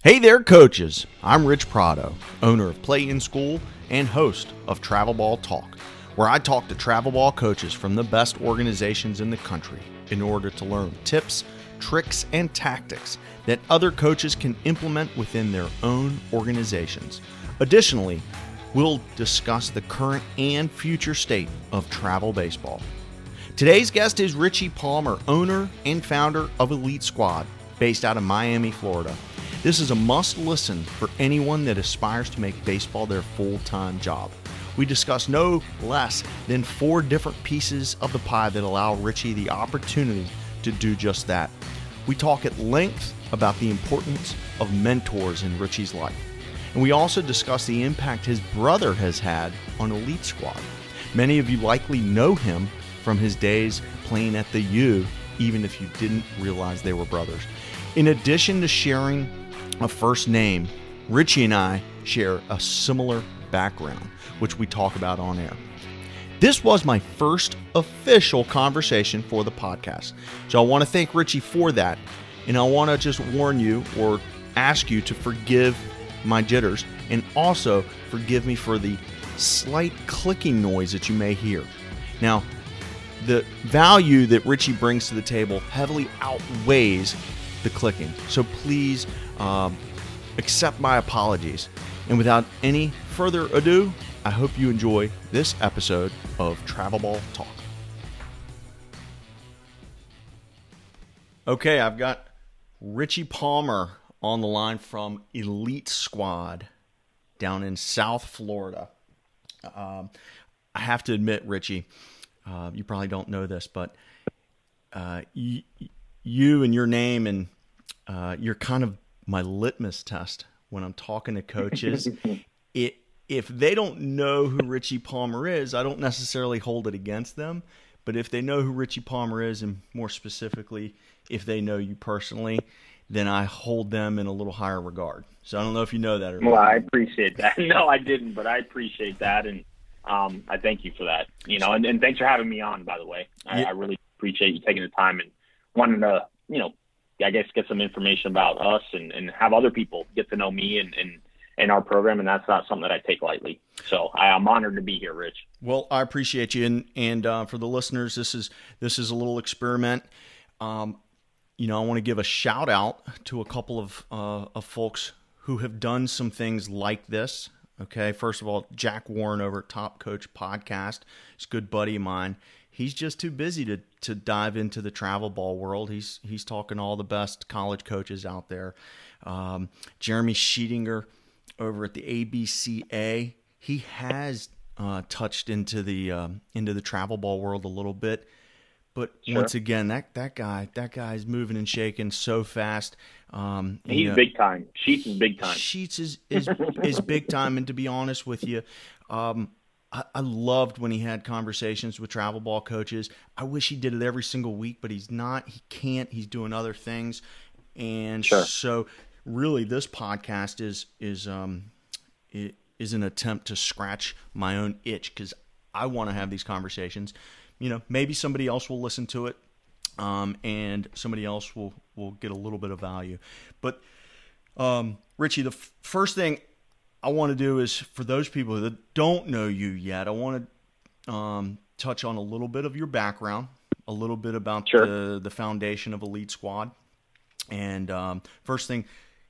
Hey there, coaches. I'm Rich Prado, owner of Play in School and host of Travel Ball Talk, where I talk to travel ball coaches from the best organizations in the country in order to learn tips, tricks, and tactics that other coaches can implement within their own organizations. Additionally, we'll discuss the current and future state of travel baseball. Today's guest is Richie Palmer, owner and founder of Elite Squad, based out of Miami, Florida. This is a must-listen for anyone that aspires to make baseball their full-time job. We discuss no less than 4 different pieces of the pie that allow Richie the opportunity to do just that. We talk at length about the importance of mentors in Richie's life. And we also discuss the impact his brother has had on Elite Squad. Many of you likely know him from his days playing at the U, even if you didn't realize they were brothers. In addition to sharing a first name, Richie and I share a similar background, which we talk about on air. This was my first official conversation for the podcast, so I want to thank Richie for that, and I want to just warn you or ask you to forgive my jitters and also forgive me for the slight clicking noise that you may hear. Now, the value that Richie brings to the table heavily outweighs the clicking, so please accept my apologies. And without any further ado, I hope you enjoy this episode of Travel Ball Talk. Okay, I've got Richie Palmer on the line from Elite Squad down in South Florida. I have to admit, Richie, you probably don't know this, but you and your name and you're kind of my litmus test when I'm talking to coaches. If they don't know who Richie Palmer is, I don't necessarily hold it against them. But if they know who Richie Palmer is, and more specifically, if they know you personally, then I hold them in a little higher regard. So I don't know if you know that or not. Well, I appreciate that. No, I didn't, but I appreciate that, and I thank you for that. You know, and thanks for having me on, by the way. I really appreciate you taking the time and wanting to, I guess, get some information about us and have other people get to know me and our program, and that's not something that I take lightly. So I'm honored to be here, Rich. Well, I appreciate you, and for the listeners, this is a little experiment. I want to give a shout out to a couple of folks who have done some things like this. Okay, first of all, Jack Warren over at Top Coach Podcast. He's a good buddy of mine. He's just too busy to dive into the travel ball world. He's talking to all the best college coaches out there. Jeremy Sheetinger over at the ABCA, he has touched into the travel ball world a little bit. But Sure. Once again, that guy's moving and shaking so fast. He's big time. Sheets is big time. Sheets is big time. And to be honest with you, I loved when he had conversations with travel ball coaches. I wish he did it every single week, but he's not. He can't. He's doing other things. And Sure. So really this podcast is an attempt to scratch my own itch, because I want to have these conversations. Maybe somebody else will listen to it, and somebody else will get a little bit of value. But Richie, the first thing I want to do is, for those people that don't know you yet, I want to touch on a little bit of your background, a little bit about Sure. the foundation of Elite Squad. And first thing,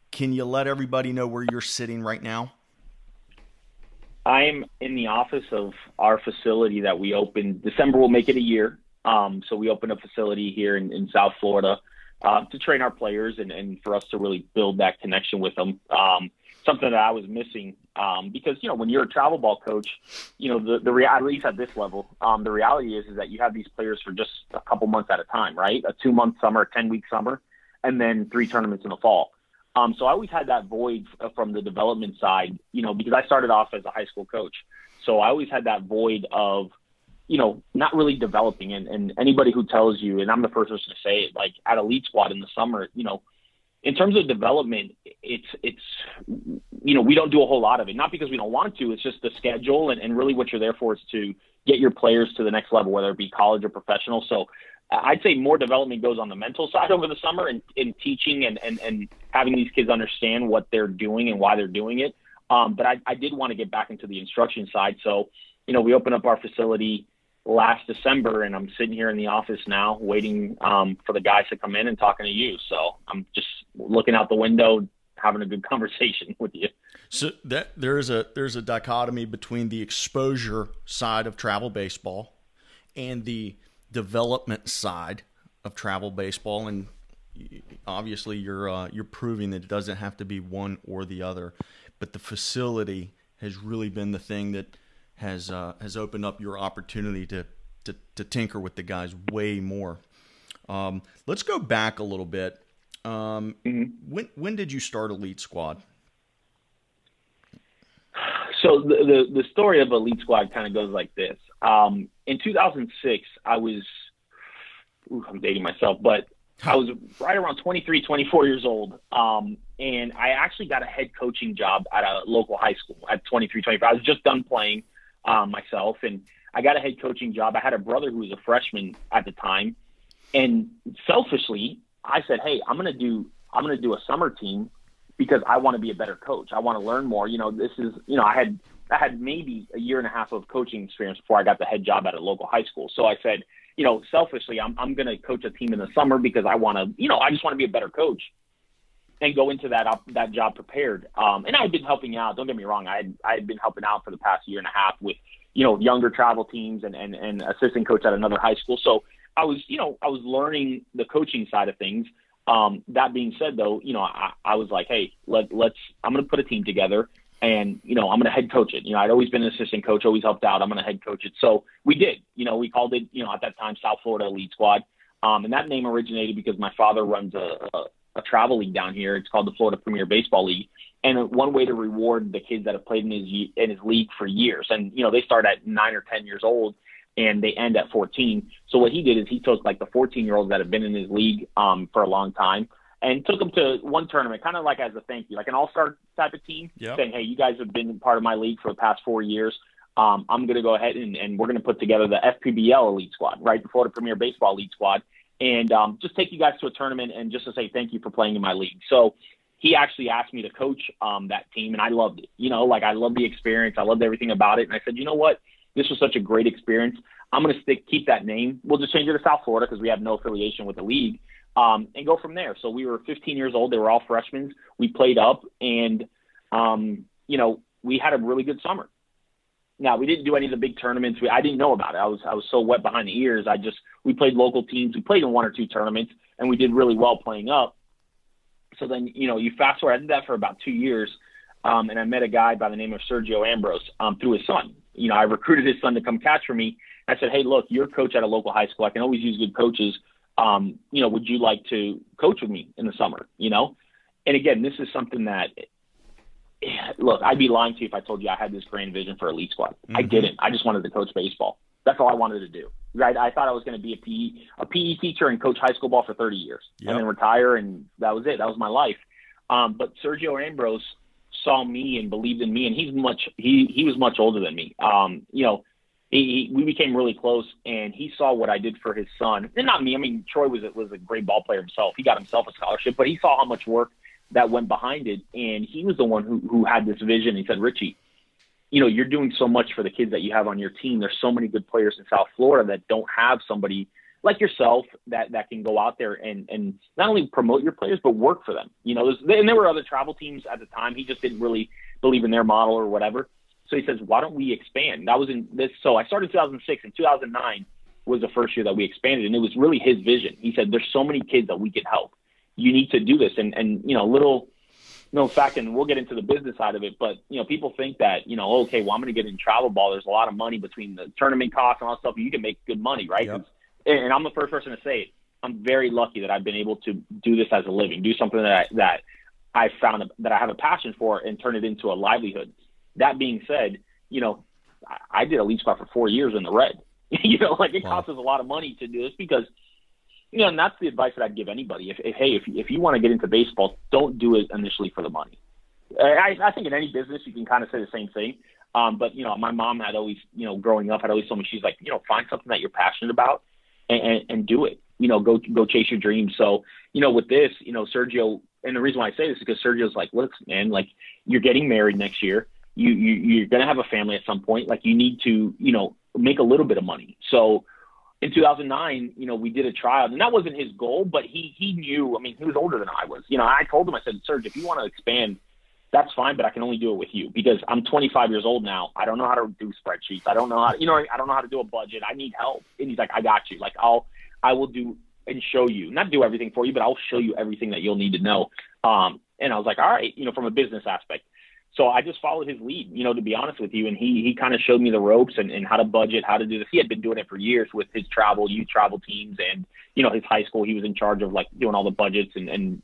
can you let everybody know where you're sitting right now? I'm in the office of our facility that we opened. December will make it a year. So we opened a facility here in South Florida to train our players and for us to really build that connection with them. Something that I was missing because, when you're a travel ball coach, at least at this level, the reality is that you have these players for just a couple months at a time, right? A 2-month summer, a 10-week summer, and then 3 tournaments in the fall. So I always had that void from the development side, because I started off as a high school coach. So I always had that void of, not really developing. And anybody who tells you, and I'm the first person to say it, like at Elite Squad in the summer, in terms of development, it's we don't do a whole lot of it, not because we don't want to. It's just the schedule, and really what you're there for is to get your players to the next level, whether it be college or professional. So I'd say more development goes on the mental side over the summer in teaching and having these kids understand what they're doing and why they're doing it. But I did want to get back into the instruction side. So, we opened up our facility last December, and I'm sitting here in the office now waiting for the guys to come in and talking to you. So I'm just looking out the window, having a good conversation with you. So that there's a dichotomy between the exposure side of travel baseball and the development side of travel baseball, and obviously you're proving that it doesn't have to be one or the other, but the facility has really been the thing that has opened up your opportunity to tinker with the guys way more. Let's go back a little bit. When did you start Elite Squad? So the story of Elite Squad kind of goes like this. In 2006, I'm dating myself, but I was right around 23, 24 years old. And I actually got a head coaching job at a local high school at 23, 25. I was just done playing myself, and I got a head coaching job. I had a brother who was a freshman at the time. And selfishly, I said, hey, I'm going to do a summer team because I want to be a better coach. I want to learn more. I had maybe a year and a half of coaching experience before I got the head job at a local high school. So I said, selfishly, I'm going to coach a team in the summer because I want to, I just want to be a better coach and go into that job prepared. And I had been helping out. Don't get me wrong. I had been helping out for the past year and a half with, younger travel teams and assistant coach at another high school. So I was learning the coaching side of things. That being said, though, I was like, hey, I'm going to put a team together, and I'm going to head coach it. I'd always been an assistant coach, always helped out. I'm going to head coach it. So we did. We called it, at that time, South Florida Elite Squad, and that name originated because my father runs a travel league down here. It's called the Florida Premier Baseball League, and one way to reward the kids that have played in his league for years, and they start at 9 or 10 years old, and they end at 14. So what he did is he took like the 14-year-olds that have been in his league for a long time and took them to one tournament, kind of like as a thank you, like an all-star type of team, saying, hey, you guys have been part of my league for the past 4 years. I'm going to go ahead and we're going to put together the FPBL Elite Squad, right, the Florida Premier Baseball Elite Squad, and just take you guys to a tournament and just to say thank you for playing in my league. So he actually asked me to coach that team, and I loved it. I loved the experience. I loved everything about it. And I said, you know what? This was such a great experience. I'm going to keep that name. We'll just change it to South Florida because we have no affiliation with the league, and go from there. So we were 15 years old. They were all freshmen. We played up, and, we had a really good summer. Now, we didn't do any of the big tournaments. I didn't know about it. I was so wet behind the ears. We played local teams. We played in 1 or 2 tournaments, and we did really well playing up. So then, you fast forward. I did that for about 2 years, and I met a guy by the name of Sergio Ambrose through his son. I recruited his son to come catch for me. I said, hey, look, you're a coach at a local high school. I can always use good coaches. Would you like to coach with me in the summer? And again, this is something that, look, I'd be lying to you if I told you I had this grand vision for Elite Squad. Mm-hmm. I didn't. I just wanted to coach baseball. That's all I wanted to do. Right? I thought I was going to be a PE teacher and coach high school ball for 30 years and then retire, and that was it. That was my life. But Sergio Ambrose saw me and believed in me, and he was much older than me. We became really close, and he saw what I did for his son. And not me. I mean, Troy was a great ball player himself. He got himself a scholarship, but he saw how much work that went behind it, and he was the one who had this vision. He said, Richie, you're doing so much for the kids that you have on your team. There's so many good players in South Florida that don't have somebody like yourself that can go out there and not only promote your players, but work for them. And there were other travel teams at the time. He just didn't really believe in their model or whatever. So he says, why don't we expand? That was in this. So I started in 2006, and 2009 was the first year that we expanded. And it was really his vision. He said, there's so many kids that we could help. You need to do this. And little fact, and we'll get into the business side of it, but, people think that, okay, well, I'm going to get in travel ball. There's a lot of money between the tournament costs and all that stuff. You can make good money, right? Yep. And I'm the first person to say it. I'm very lucky that I've been able to do this as a living, do something that I found that I have a passion for and turn it into a livelihood. That being said, I did Elite Squad for 4 years in the red. It costs us a lot of money to do this because, and that's the advice that I'd give anybody. If you want to get into baseball, don't do it initially for the money. I think in any business you can kind of say the same thing. But my mom had always, growing up, had always told me, she's like, find something that you're passionate about and do it. Go chase your dreams. So, with this, Sergio, and the reason why I say this is because Sergio's like, look, man, like you're getting married next year. You're going to have a family at some point. Like you need to, make a little bit of money. So in 2009, we did a trial, and that wasn't his goal, but he knew, he was older than I was. I told him, I said, Serge, if you want to expand, that's fine, but I can only do it with you because I'm 25 years old now. I don't know how to do spreadsheets. I don't know how, I don't know how to do a budget. I need help. And he's like, I got you. Like I will do and show you, not do everything for you, but I'll show you everything that you'll need to know. And I was like, all right, from a business aspect. So I just followed his lead, to be honest with you. And he kind of showed me the ropes and how to budget, how to do this. He had been doing it for years with his youth travel teams and, his high school. He was in charge of like doing all the budgets and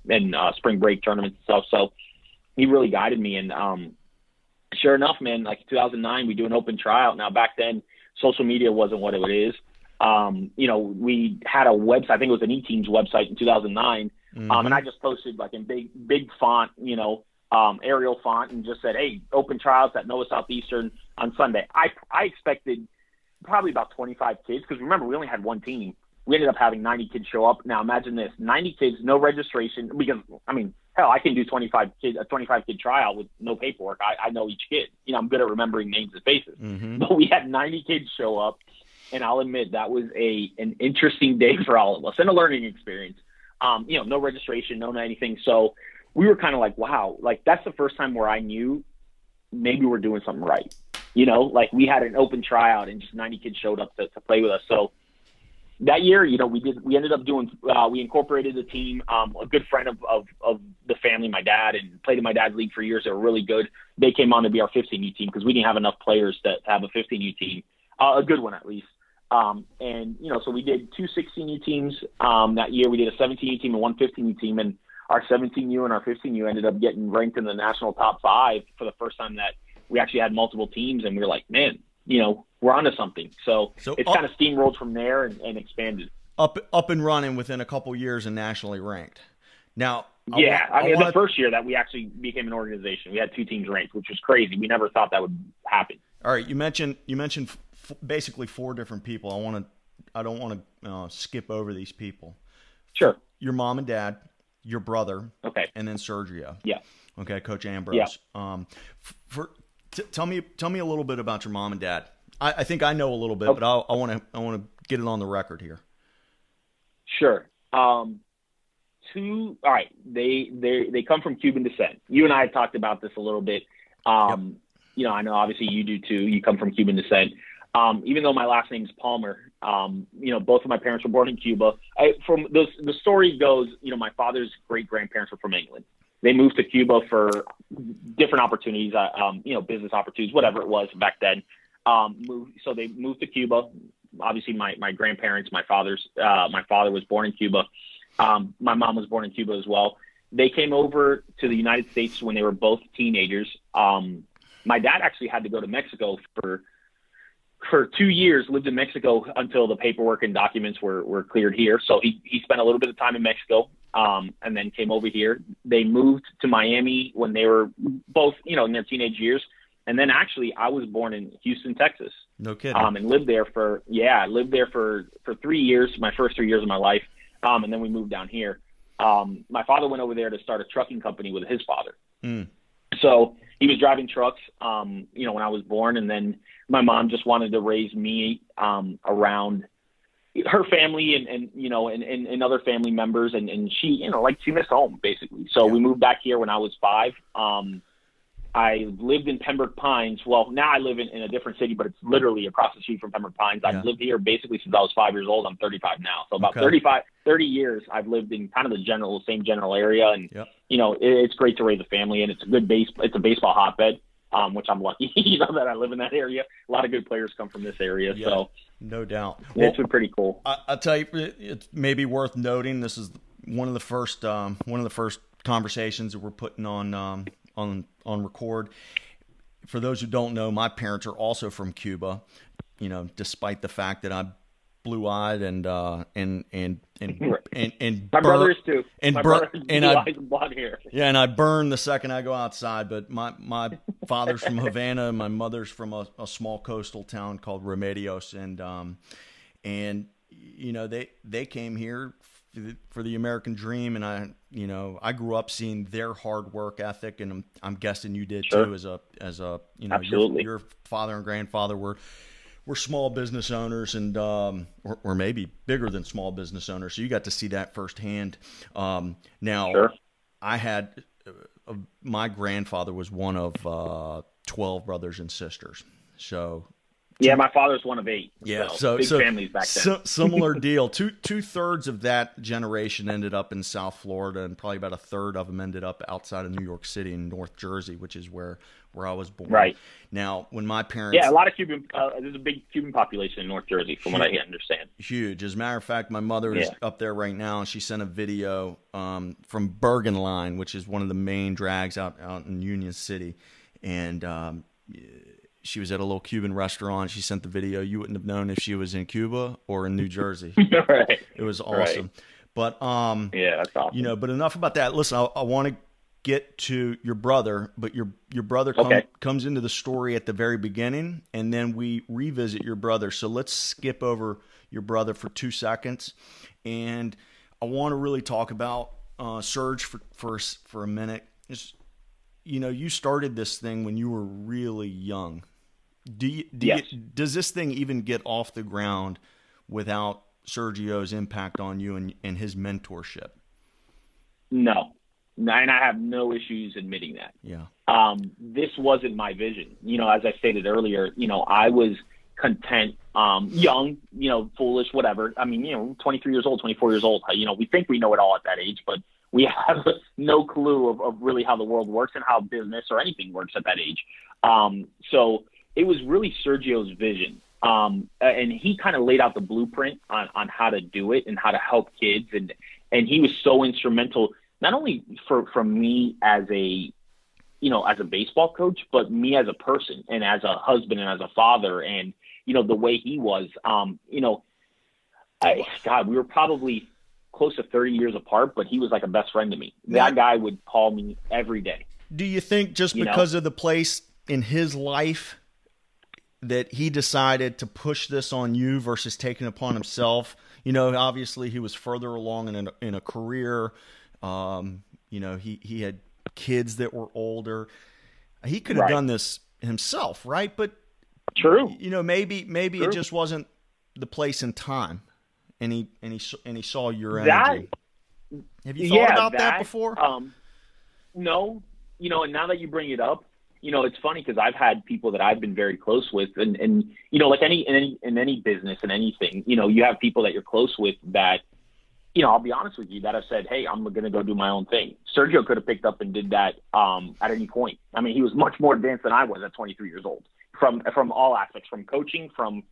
spring break tournaments and stuff. So he really guided me. And sure enough, man, like 2009, we do an open tryout. Now back then, social media wasn't what it is. We had a website, I think it was an E-Teams website in 2009. And I just posted like in big font, Arial font, and just said, hey, open tryouts at Nova Southeastern on Sunday. I expected probably about 25 kids because remember, we only had one team. We ended up having 90 kids show up. Now imagine this, 90 kids, no registration, because hell, I can do a 25 kid tryout with no paperwork. I know each kid. I'm good at remembering names and faces. But we had 90 kids show up, and I'll admit that was an interesting day for all of us and a learning experience. No registration, no anything. So we were kind of like, wow, like that's the first time where I knew maybe we're doing something right. Like we had an open tryout and just 90 kids showed up to play with us. So that year, we ended up doing, we incorporated the team. A good friend of the family, my dad, and played in my dad's league for years. They were really good. They came on to be our 15U team because we didn't have enough players to have a 15U team, a good one at least. So we did two 16U teams that year. We did a 17U team and one 15U team, and our 17U and our 15U ended up getting ranked in the national top 5 for the first time that we actually had multiple teams, and we were like, man, we're onto something. So it's kind of steamrolled from there and expanded. Up and running within a couple years and nationally ranked. Now, the first year that we actually became an organization, we had 2 teams ranked, which was crazy. We never thought that would happen. All right, you mentioned basically 4 different people. I don't want to skip over these people. Sure. Your mom and dad, your brother, okay, and then Sergio. Yeah. Okay, Coach Ambrose. Yeah. Tell me a little bit about your mom and dad. I think I know a little bit, okay, but I want to get it on the record here. Sure. All right. They come from Cuban descent. You and I have talked about this a little bit. Yep. I know obviously you do too. You come from Cuban descent. Even though my last name is Palmer, both of my parents were born in Cuba. The story goes, my father's great-grandparents were from England. They moved to Cuba for different opportunities, business opportunities, whatever it was back then. So they moved to Cuba. Obviously, my grandparents, my father was born in Cuba. My mom was born in Cuba as well. They came over to the United States when they were both teenagers. My dad actually had to go to Mexico for 2 years, lived in Mexico until the paperwork and documents were cleared here. So he spent a little bit of time in Mexico, and then came over here. They moved to Miami when they were both, in their teenage years. And then actually I was born in Houston, Texas. No kidding. And lived there for 3 years, my first 3 years of my life. And then we moved down here. My father went over there to start a trucking company with his father. So he was driving trucks, when I was born. And then my mom just wanted to raise me around her family and other family members. And she, she missed home, basically. So we moved back here when I was 5. I lived in Pembroke Pines. Well, now I live in a different city, but it's literally across the street from Pembroke Pines. I've lived here basically since I was 5 years old. I'm 35 now. So about 30 years I've lived in kind of the same general area. And, it's great to raise a family, and it's a baseball hotbed, which I'm lucky, that I live in that area. A lot of good players come from this area. Yeah, so no doubt. It's been pretty cool. I'll tell you, it's maybe worth noting. This is one of the first conversations that we're putting on record. For those who don't know, my parents are also from Cuba, despite the fact that I blue-eyed and my brother is too. And my brother is blue-eyed and blonde hair. Yeah, and I burn the second I go outside. But my father's from Havana, and my mother's from a small coastal town called Remedios, and you know they came here for the American dream, and I grew up seeing their hard work ethic, and I'm guessing you did too as a Absolutely. Your father and grandfather were small business owners, and or maybe bigger than small business owners. So you got to see that firsthand. Now, sure. I had my grandfather was one of 12 brothers and sisters. So yeah, my father's one of 8. Yeah, so big families back then. Similar deal. Two-thirds of that generation ended up in South Florida, and probably about a third of them ended up outside of New York City in North Jersey, which is where I was born. Right. Now, when my parents... Yeah, a lot of Cuban... there's a big Cuban population in North Jersey, from what I understand. Huge. As a matter of fact, my mother is up there right now, and she sent a video from Bergen Line, which is one of the main drags out in Union City. And she was at a little Cuban restaurant. She sent the video. You wouldn't have known if she was in Cuba or in New Jersey. Right. It was awesome. Right. But yeah, that's awesome. But enough about that. Listen, I want to get to your brother, but your brother comes into the story at the very beginning, and then we revisit your brother. So let's skip over your brother for 2 seconds, and I want to really talk about Serge for a minute. You started this thing when you were really young. Does this thing even get off the ground without Sergio's impact on you and his mentorship? No. And I have no issues admitting that. Yeah. This wasn't my vision. As I stated earlier, I was content, young, foolish, whatever. I mean, 23 years old, 24 years old. We think we know it all at that age, but we have no clue of really how the world works and how business or anything works at that age. So it was really Sergio's vision. And he kind of laid out the blueprint on how to do it and how to help kids. And he was so instrumental, not only for me as a baseball coach, but me as a person and as a husband and as a father. And, the way he was, we were probably close to 30 years apart, but he was like a best friend to me. That guy would call me every day. Do you think just because of the place in his life that he decided to push this on you versus taking it upon himself? Obviously he was further along in a career. He had kids that were older. He could have done this himself, right? But true. Maybe true. It just wasn't the place and time. And he saw your energy. Have you thought about that before? No. And now that you bring it up, it's funny because I've had people that I've been very close with, and like in any business and anything, you have people that you're close with that, I'll be honest with you, that have said, hey, I'm going to go do my own thing. Sergio could have picked up and did that at any point. I mean, he was much more advanced than I was at 23 years old from all aspects, from coaching, from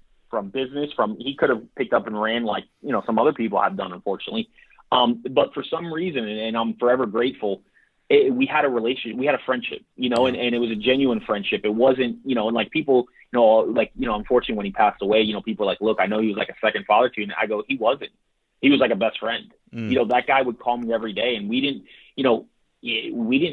business, he could have picked up and ran like, some other people have done, unfortunately. But for some reason, and I'm forever grateful, we had a relationship, we had a friendship, and it was a genuine friendship. It wasn't, and like people, unfortunately when he passed away, people are like, look, I know he was like a second father to you. And I go, he wasn't. He was like a best friend. That guy would call me every day, and we didn't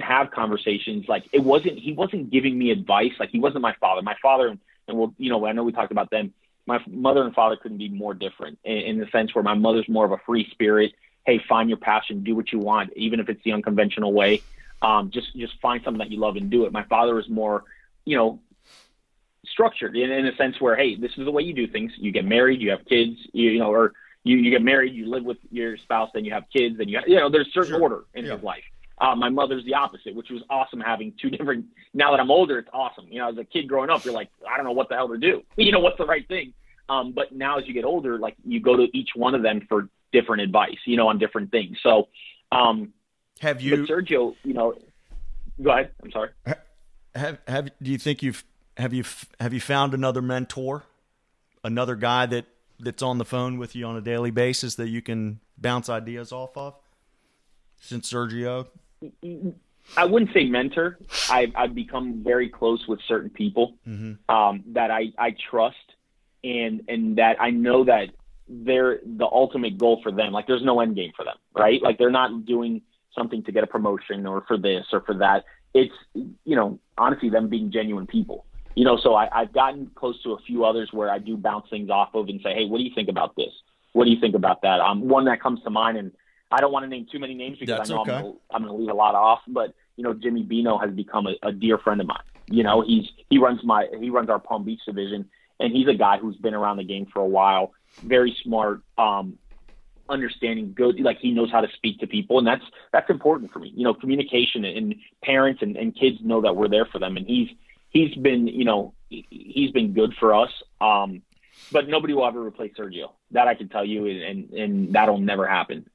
have conversations. Like he wasn't giving me advice. Like he wasn't my father. My father, and I know we talked about them. My mother and father couldn't be more different in the sense where my mother's more of a free spirit. Hey, find your passion, do what you want, even if it's the unconventional way. Just find something that you love and do it. My father is more, structured in a sense where, hey, this is the way you do things. You get married, you have kids, or you get married, you live with your spouse, then you have kids, then there's certain order in his life. My mother's the opposite, which was awesome having two different. Now that I'm older, it's awesome. As a kid growing up, you're like, I don't know what the hell to do. What's the right thing? But now as you get older, like you go to each one of them for different advice, on different things. So, have you, but Sergio, go ahead. I'm sorry. Do you think have you found another mentor, another guy that's on the phone with you on a daily basis that you can bounce ideas off of since Sergio? I wouldn't say mentor. I've become very close with certain people that I trust and that I know that they're the ultimate goal for them. Like there's no end game for them, right? Like they're not doing something to get a promotion or for this or for that. It's, honestly, them being genuine people. So I've gotten close to a few others where I do bounce things off of and say, hey, what do you think about this? What do you think about that? One that comes to mind, and I don't want to name too many names because That's I know okay. I'm going to leave a lot off, but, Jimmy Bino has become a dear friend of mine. He runs our Palm Beach division, and he's a guy who's been around the game for a while, very smart, understanding, good, like he knows how to speak to people, and that's important for me. Communication, and parents and kids know that we're there for them, and he's been good for us. But nobody will ever replace Sergio. That I can tell you, and that'll never happen.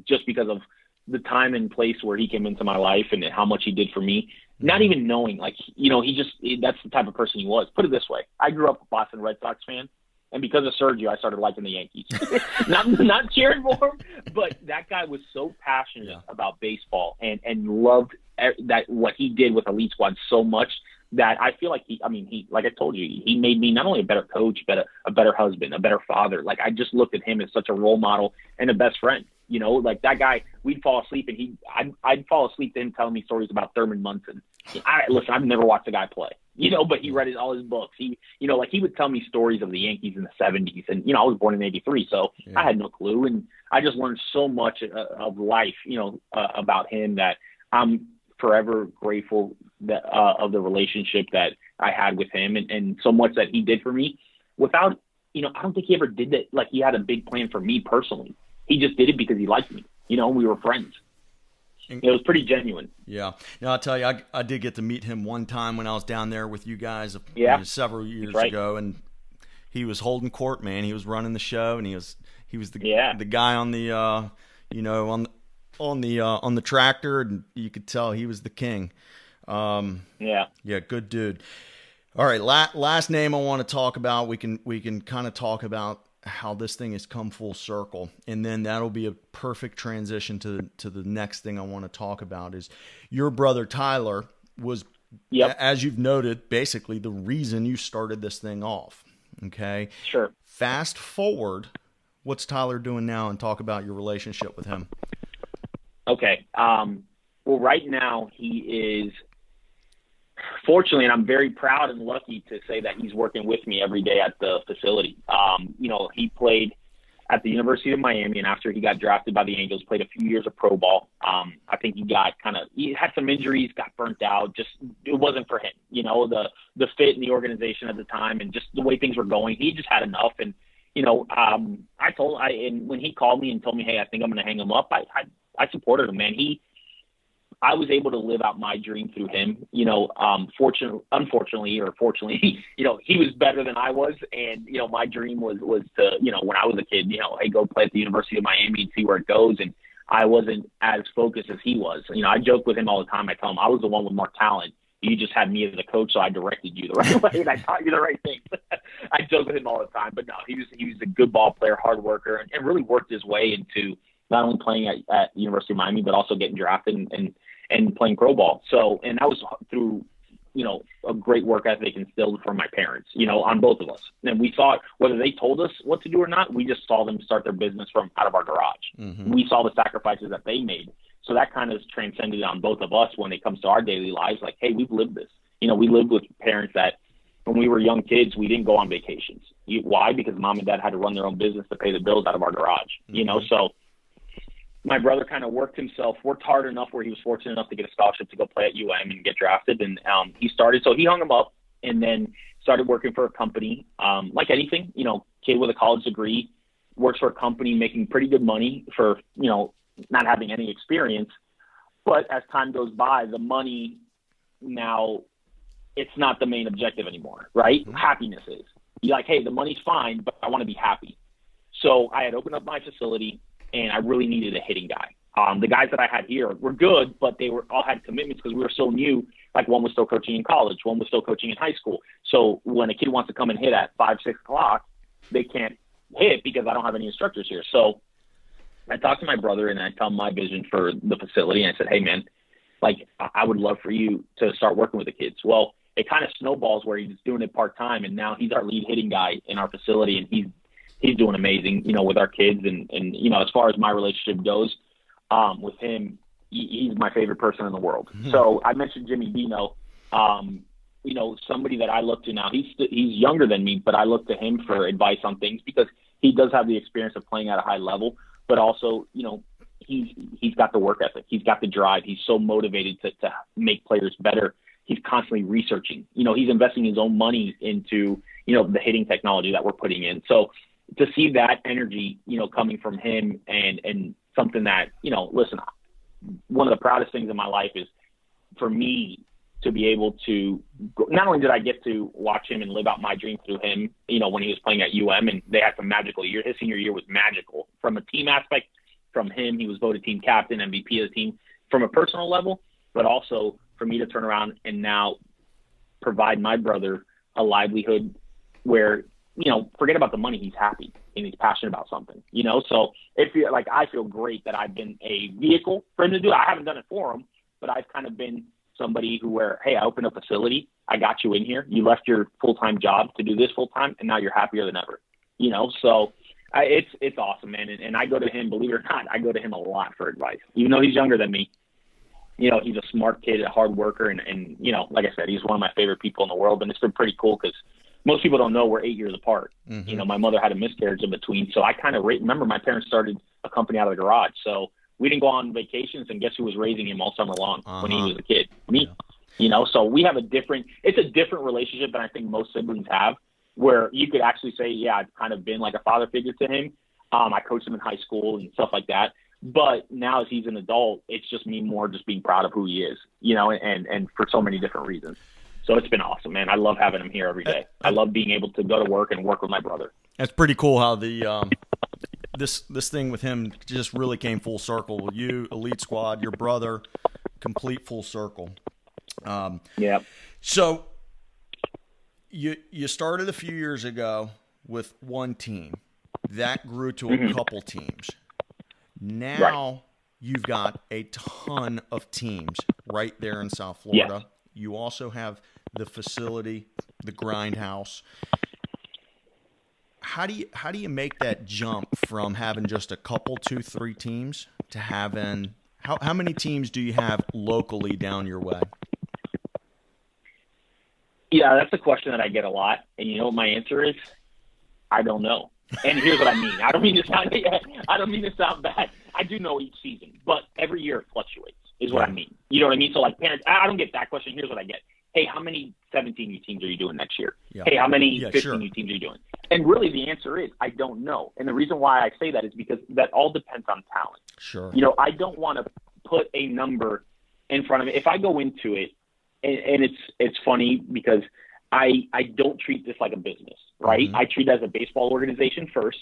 Just because of the time and place where he came into my life and how much he did for me. Not even knowing, that's the type of person he was. Put it this way: I grew up a Boston Red Sox fan. And because of Sergio, I started liking the Yankees. not cheering for him, but that guy was so passionate about baseball and loved that what he did with Elite Squad so much that I feel like he, like I told you, he made me not only a better coach, but a better husband, a better father. Like I just looked at him as such a role model and a best friend. Like that guy, we'd fall asleep and I'd fall asleep to him telling me stories about Thurman Munson. Listen, I've never watched a guy play. But he read all his books. He would tell me stories of the Yankees in the 70s. And, I was born in 83, so I had no clue. And I just learned so much of life, about him that I'm forever grateful that, of the relationship that I had with him and so much that he did for me without, I don't think he ever did that. Like he had a big plan for me personally. He just did it because he liked me. We were friends. It was pretty genuine. Yeah. I'll tell you, I did get to meet him one time when I was down there with you guys several years ago, and he was holding court, man. He was running the show, and he was the guy on the on the tractor, and you could tell he was the king. Good dude. All right, last name I want to talk about. We can kind of talk about how this thing has come full circle, and then that'll be a perfect transition to the next thing I want to talk about. Is your brother Tyler was, as you've noted, basically the reason you started this thing off. Okay, sure. Fast forward, what's Tyler doing now, and talk about your relationship with him. Okay, well, right now he is, fortunately, and I'm very proud and lucky to say that he's working with me every day at the facility. He played at the University of Miami, and after he got drafted by the Angels, played a few years of pro ball. I think he had some injuries, got burnt out. Just it wasn't for him. The fit in the organization at the time, and just the way things were going, he just had enough. And and when he called me and told me, hey, I think I'm going to hang him up, I supported him, man. I was able to live out my dream through him. Unfortunately, or fortunately, he was better than I was. And, my dream was to, when I was a kid, hey, go play at the University of Miami and see where it goes. And I wasn't as focused as he was. I joke with him all the time. I tell him I was the one with more talent. You just had me as a coach, so I directed you the right way and I taught you the right things. I joke with him all the time. But no, he was a good ball player, hard worker, and really worked his way into not only playing at the University of Miami, but also getting drafted and playing pro ball. So, and that was through, a great work ethic instilled from my parents, on both of us. And we saw it, whether they told us what to do or not, we just saw them start their business from out of our garage. Mm-hmm. We saw the sacrifices that they made. So that kind of transcended on both of us when it comes to our daily lives. Like, hey, we've lived this. We lived with parents that when we were young kids, we didn't go on vacations. Why? Because mom and dad had to run their own business to pay the bills out of our garage, Mm-hmm. So my brother kind of worked hard enough where he was fortunate enough to get a scholarship to go play at UM and get drafted. And he hung him up and then started working for a company. Like anything, kid with a college degree, works for a company making pretty good money for, not having any experience. But as time goes by, the money now, it's not the main objective anymore, right? Mm-hmm. Happiness is. You're like, hey, the money's fine, but I want to be happy. So I had opened up my facility, and I really needed a hitting guy. The guys that I had here were good, but they all had commitments because we were so new. Like one was still coaching in college, one was still coaching in high school. So when a kid wants to come and hit at 5, 6 o'clock, they can't hit because I don't have any instructors here. So I talked to my brother and I told him my vision for the facility. And I said, hey, man, like I would love for you to start working with the kids. Well, it kind of snowballs where he's doing it part-time, and now he's our lead hitting guy in our facility, and he's he's doing amazing, with our kids. And as far as my relationship goes, with him, he's my favorite person in the world. Mm-hmm. So I mentioned Jimmy Dino, somebody that I look to now. He's younger than me, but I look to him for advice on things because he does have the experience of playing at a high level, but also, he's got the work ethic. He's got the drive. He's so motivated to make players better. He's constantly researching. He's investing his own money into, the hitting technology that we're putting in. So to see that energy, coming from him and something that, listen, one of the proudest things in my life is for me to be able to, not only did I get to watch him and live out my dream through him, when he was playing at and they had some magical years. His senior year was magical from a team aspect. From him, he was voted team captain, MVP of the team from a personal level, but also for me to turn around and now provide my brother a livelihood where, forget about the money, he's happy and he's passionate about something, so I feel great that I've been a vehicle for him to do it. I haven't done it for him, but I've kind of been somebody hey, I opened a facility. I got you in here. You left your full-time job to do this full-time, and now you're happier than ever, so it's awesome, man. And I go to him, believe it or not, I go to him a lot for advice, even though he's younger than me. He's a smart kid, a hard worker. And like I said, he's one of my favorite people in the world. And it's been pretty cool because most people don't know we're 8 years apart. Mm-hmm. My mother had a miscarriage in between. So I kind of remember my parents started a company out of the garage. So we didn't go on vacations, and guess who was raising him all summer long when he was a kid? Me. Yeah. So we have it's a different relationship than I think most siblings have, where you could actually say, yeah, I've kind of been like a father figure to him. I coached him in high school and stuff like that. But now as he's an adult, it's just me more just being proud of who he is, and for so many different reasons. So it's been awesome, man. I love having him here every day. I love being able to go to work and work with my brother. It's pretty cool how the this thing with him just really came full circle. You, Elite Squad, your brother, complete full circle. Yeah. So you started a few years ago with one team. That grew to a couple teams. Now you've got a ton of teams right there in South Florida. Yes. You also have the facility, the Grindhouse. How do you make that jump from having just a couple, 2-3 teams to having how many teams do you have locally down your way? Yeah, that's a question that I get a lot, and you know what my answer is? I don't know. And here's what I mean. I don't mean to sound bad. I do know each season, but every year it fluctuates, is what I mean. You know what I mean? So, like, parents, I don't get that question. Here's what I get. Hey, how many 17U teams are you doing next year? Yeah. Hey, how many 15U teams are you doing? And really the answer is I don't know. And the reason why I say that is because that all depends on talent. Sure. I don't want to put a number in front of it. If I go into it, and it's funny because I don't treat this like a business, right? I treat it as a baseball organization first.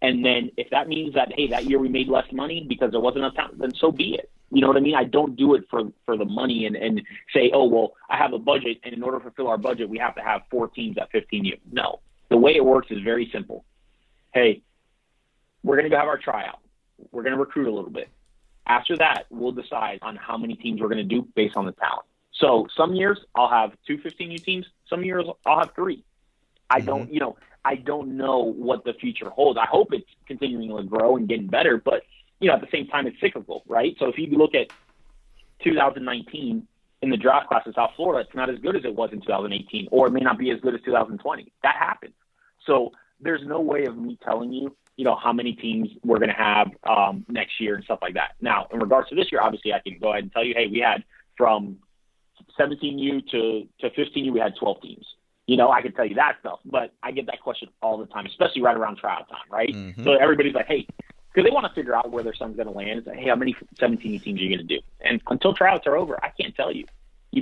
And then if that means that, hey, that year we made less money because there wasn't enough talent, then so be it. You know what I mean? I don't do it for the money and say, oh, well, I have a budget, and in order to fulfill our budget, we have to have 4 teams at 15U. No. The way it works is very simple. Hey, we're going to go have our tryout. We're going to recruit a little bit. After that, we'll decide on how many teams we're going to do based on the talent. So some years I'll have 2 15U teams. Some years I'll have 3. I don't know what the future holds. I hope it's continuing to grow and getting better, but at the same time, it's cyclical, right? So if you look at 2019 in the draft class in South Florida, it's not as good as it was in 2018, or it may not be as good as 2020. That happens. So there's no way of me telling you, how many teams we're going to have next year and stuff like that. Now, in regards to this year, obviously I can go ahead and tell you, hey, we had from 17U to 15U, we had 12 teams. I can tell you that stuff, but I get that question all the time, especially right around trial time, right? Mm-hmm. So everybody's like, hey, because they want to figure out where their son's going to land. It's like, hey, how many 17 teams are you going to do? And until tryouts are over, I can't tell you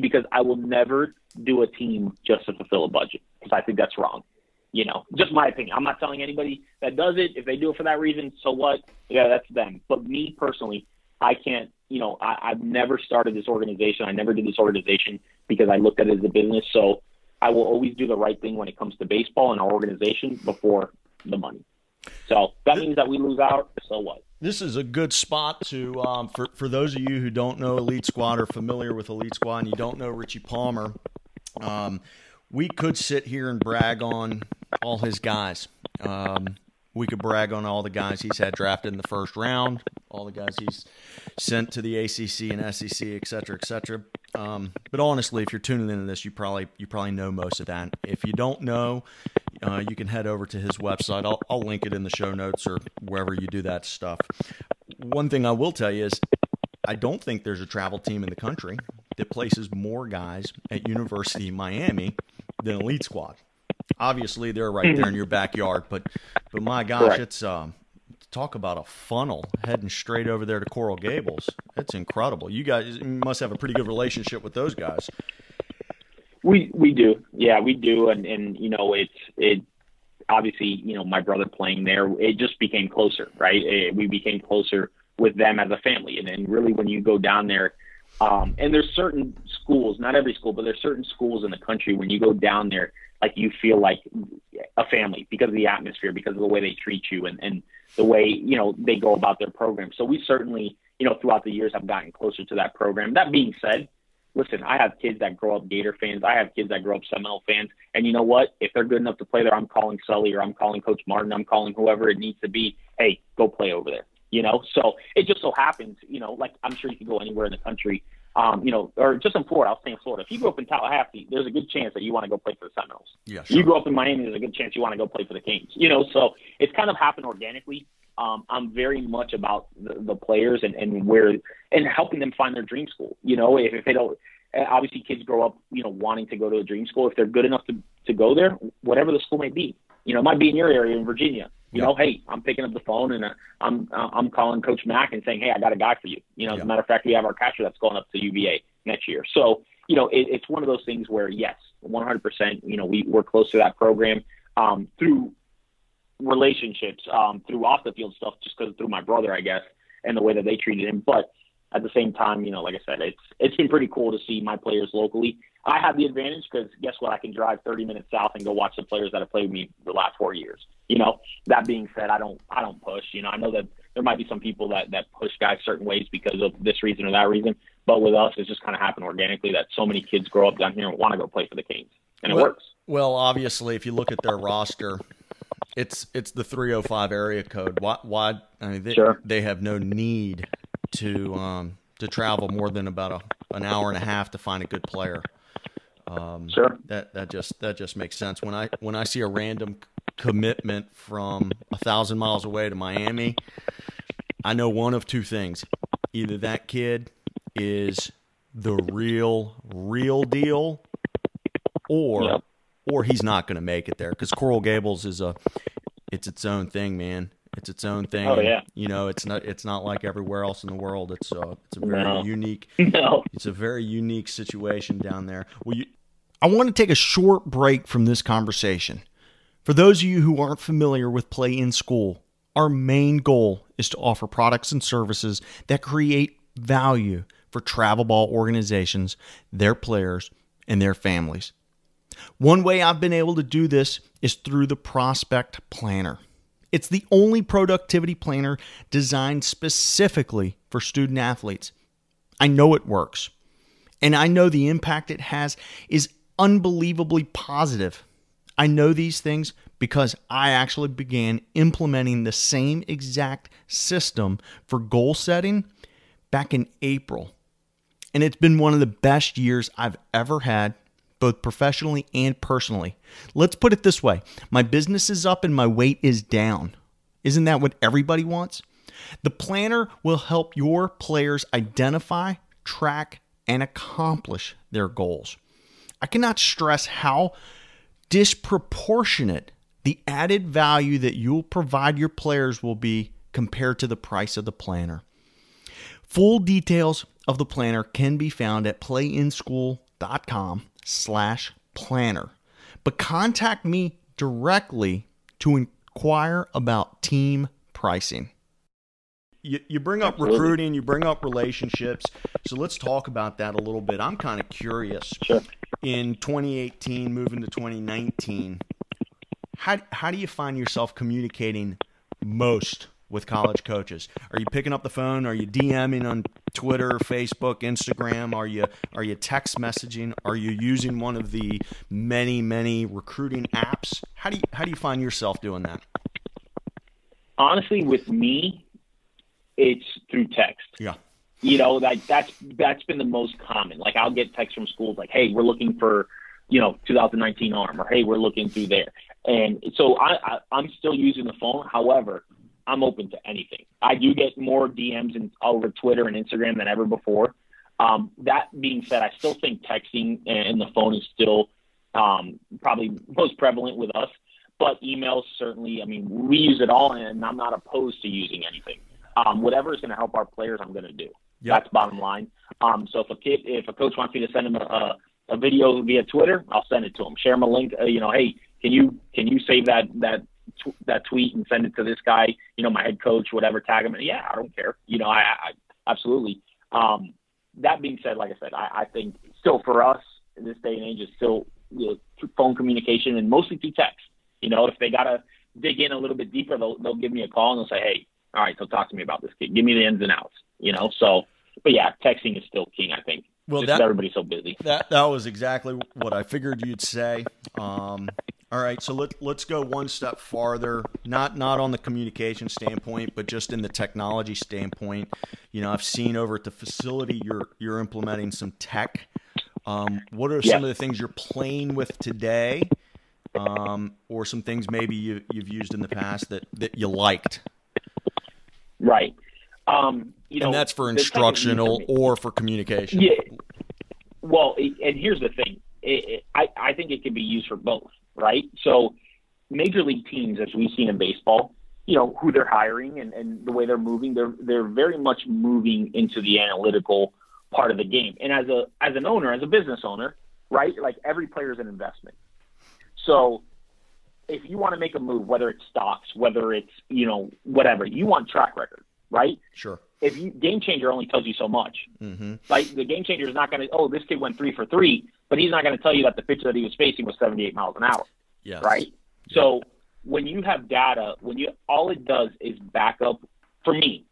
because I will never do a team just to fulfill a budget because I think that's wrong. Just my opinion. I'm not telling anybody that does it. If they do it for that reason, so what? Yeah, that's them. But me personally, I can't, I've never started this organization. I never did this organization because I looked at it as a business. So I will always do the right thing when it comes to baseball and our organization before the money. So that means that we lose out. So what? This is a good spot to for those of you who don't know Elite Squad or familiar with Elite Squad and you don't know Richie Palmer. We could sit here and brag on all his guys. we could brag on all the guys he's had drafted in the first round, all the guys he's sent to the ACC and SEC, et cetera, et cetera. But honestly, if you're tuning into this, you probably know most of that. If you don't know, you can head over to his website. I'll link it in the show notes or wherever you do that stuff. One thing I will tell you is I don't think there's a travel team in the country that places more guys at University of Miami than Elite Squad. Obviously, they're right there in your backyard, but my gosh, Correct. It's talk about a funnel heading straight over there to Coral Gables. It's incredible. You guys must have a pretty good relationship with those guys. We do, yeah, we do, and you know, it obviously, you know, my brother playing there, it just became closer, right? We became closer with them as a family, and really when you go down there. And there's certain schools, not every school, but there's certain schools in the country when you go down there, like you feel like a family because of the atmosphere, because of the way they treat you and the way, you know, they go about their program. So we certainly, you know, throughout the years have gotten closer to that program. That being said, listen, I have kids that grow up Gator fans. I have kids that grow up Seminole fans. And you know what? If they're good enough to play there, I'm calling Sully or I'm calling Coach Martin. I'm calling whoever it needs to be. Hey, go play over there. You know, so it just so happens, you know, like I'm sure you could go anywhere in the country, you know, or just in Florida. I'll stay in Florida. If you grew up in Tallahassee, there's a good chance that you want to go play for the Seminoles. Yeah, sure. You grew up in Miami, there's a good chance you want to go play for the Kings. You know, so it's kind of happened organically. I'm very much about the players and where and helping them find their dream school. You know, if they don't, obviously kids grow up, you know, wanting to go to a dream school. If they're good enough to go there, whatever the school may be, you know, it might be in your area in Virginia. You know, hey, I'm picking up the phone and I'm calling Coach Mack and saying, hey, I got a guy for you. You know, as a matter of fact, we have our catcher that's going up to UVA next year. So, you know, it's one of those things where, yes, 100%, you know, we're close to that program through relationships, through off the field stuff, just because through my brother, I guess, and the way that they treated him. But at the same time, you know, like I said, it's been pretty cool to see my players locally. I have the advantage because guess what? I can drive 30 minutes south and go watch the players that have played with me the last 4 years. You know, that being said, I don't push. You know, I know that there might be some people that push guys certain ways because of this reason or that reason. But with us, it's just kind of happened organically that so many kids grow up down here and want to go play for the Kings. And it works. Well, obviously, if you look at their roster, it's the 305 area code. Why? I mean, they have no need to travel more than about an hour and a half to find a good player. Sure. That just makes sense. When I see a random commitment from 1,000 miles away to Miami, I know one of two things: either that kid is the real deal, or he's not going to make it there, because Coral Gables is it's its own thing, man. It's its own thing. Oh yeah. You know, it's not like everywhere else in the world. It's a very unique. It's a very unique situation down there. I want to take a short break from this conversation. For those of you who aren't familiar with Play in School, our main goal is to offer products and services that create value for travel ball organizations, their players, and their families. One way I've been able to do this is through the Prospect Planner. It's the only productivity planner designed specifically for student athletes. I know it works, and I know the impact it has is unbelievably positive. I know these things because I actually began implementing the same exact system for goal setting back in April. And it's been one of the best years I've ever had, both professionally and personally. Let's put it this way. My business is up and my weight is down. Isn't that what everybody wants? The planner will help your players identify, track, and accomplish their goals. I cannot stress how disproportionate the added value that you'll provide your players will be compared to the price of the planner. Full details of the planner can be found at playinschool.com/planner. But contact me directly to inquire about team pricing. You bring up recruiting, you bring up relationships, so let's talk about that a little bit. I'm kind of curious. Sure. In 2018, moving to 2019, how do you find yourself communicating most with college coaches? Are you picking up the phone? Are you DMing on Twitter, Facebook, Instagram? Are you text messaging? Are you using one of the many recruiting apps? How do you find yourself doing that? Honestly, with me, it's through text. Yeah. That's been the most common. Like, I'll get texts from schools like, hey, we're looking for, 2019 arm, or hey, we're looking through there. And so I'm still using the phone. However, I'm open to anything. I do get more DMs over Twitter and Instagram than ever before. That being said, I still think texting and the phone is still probably most prevalent with us. But emails, certainly, I mean, we use it all, and I'm not opposed to using anything. Whatever is going to help our players, I'm going to do. Yep. That's bottom line. So if a coach wants me to send him a video via Twitter, I'll send it to him. Share him a link. Hey, can you save that tweet and send it to this guy? My head coach, whatever. Tag him. Yeah, I don't care. I absolutely. That being said, like I said, I think still for us in this day and age, it's still through phone communication and mostly through text. If they gotta dig in a little bit deeper, they'll give me a call and they'll say, hey, all right, so talk to me about this kid. Give me the ins and outs. So, but yeah, texting is still king, I think. Well, everybody's so busy. That was exactly what I figured you'd say. All right, so let's go one step farther, not on the communication standpoint, but just in the technology standpoint. I've seen over at the facility you're implementing some tech. What are some of the things you're playing with today, or some things maybe you've used in the past that you liked? Right. And that's for instructional or for communication. Yeah. Well, and here's the thing. I think it can be used for both, right? So major league teams, as we've seen in baseball, who they're hiring and the way they're moving, they're very much moving into the analytical part of the game. And as an owner, as a business owner, right, like every player is an investment. So if you want to make a move, whether it's stocks, whether it's, whatever, you want track record, right? Sure. Game Changer only tells you so much. Mm-hmm. Like, the Game Changer is not going to, this kid went 3 for 3, but he's not going to tell you that the pitch that he was facing was 78 miles an hour. Yes. Right? Yeah. So when you have data, all it does is back up, for me,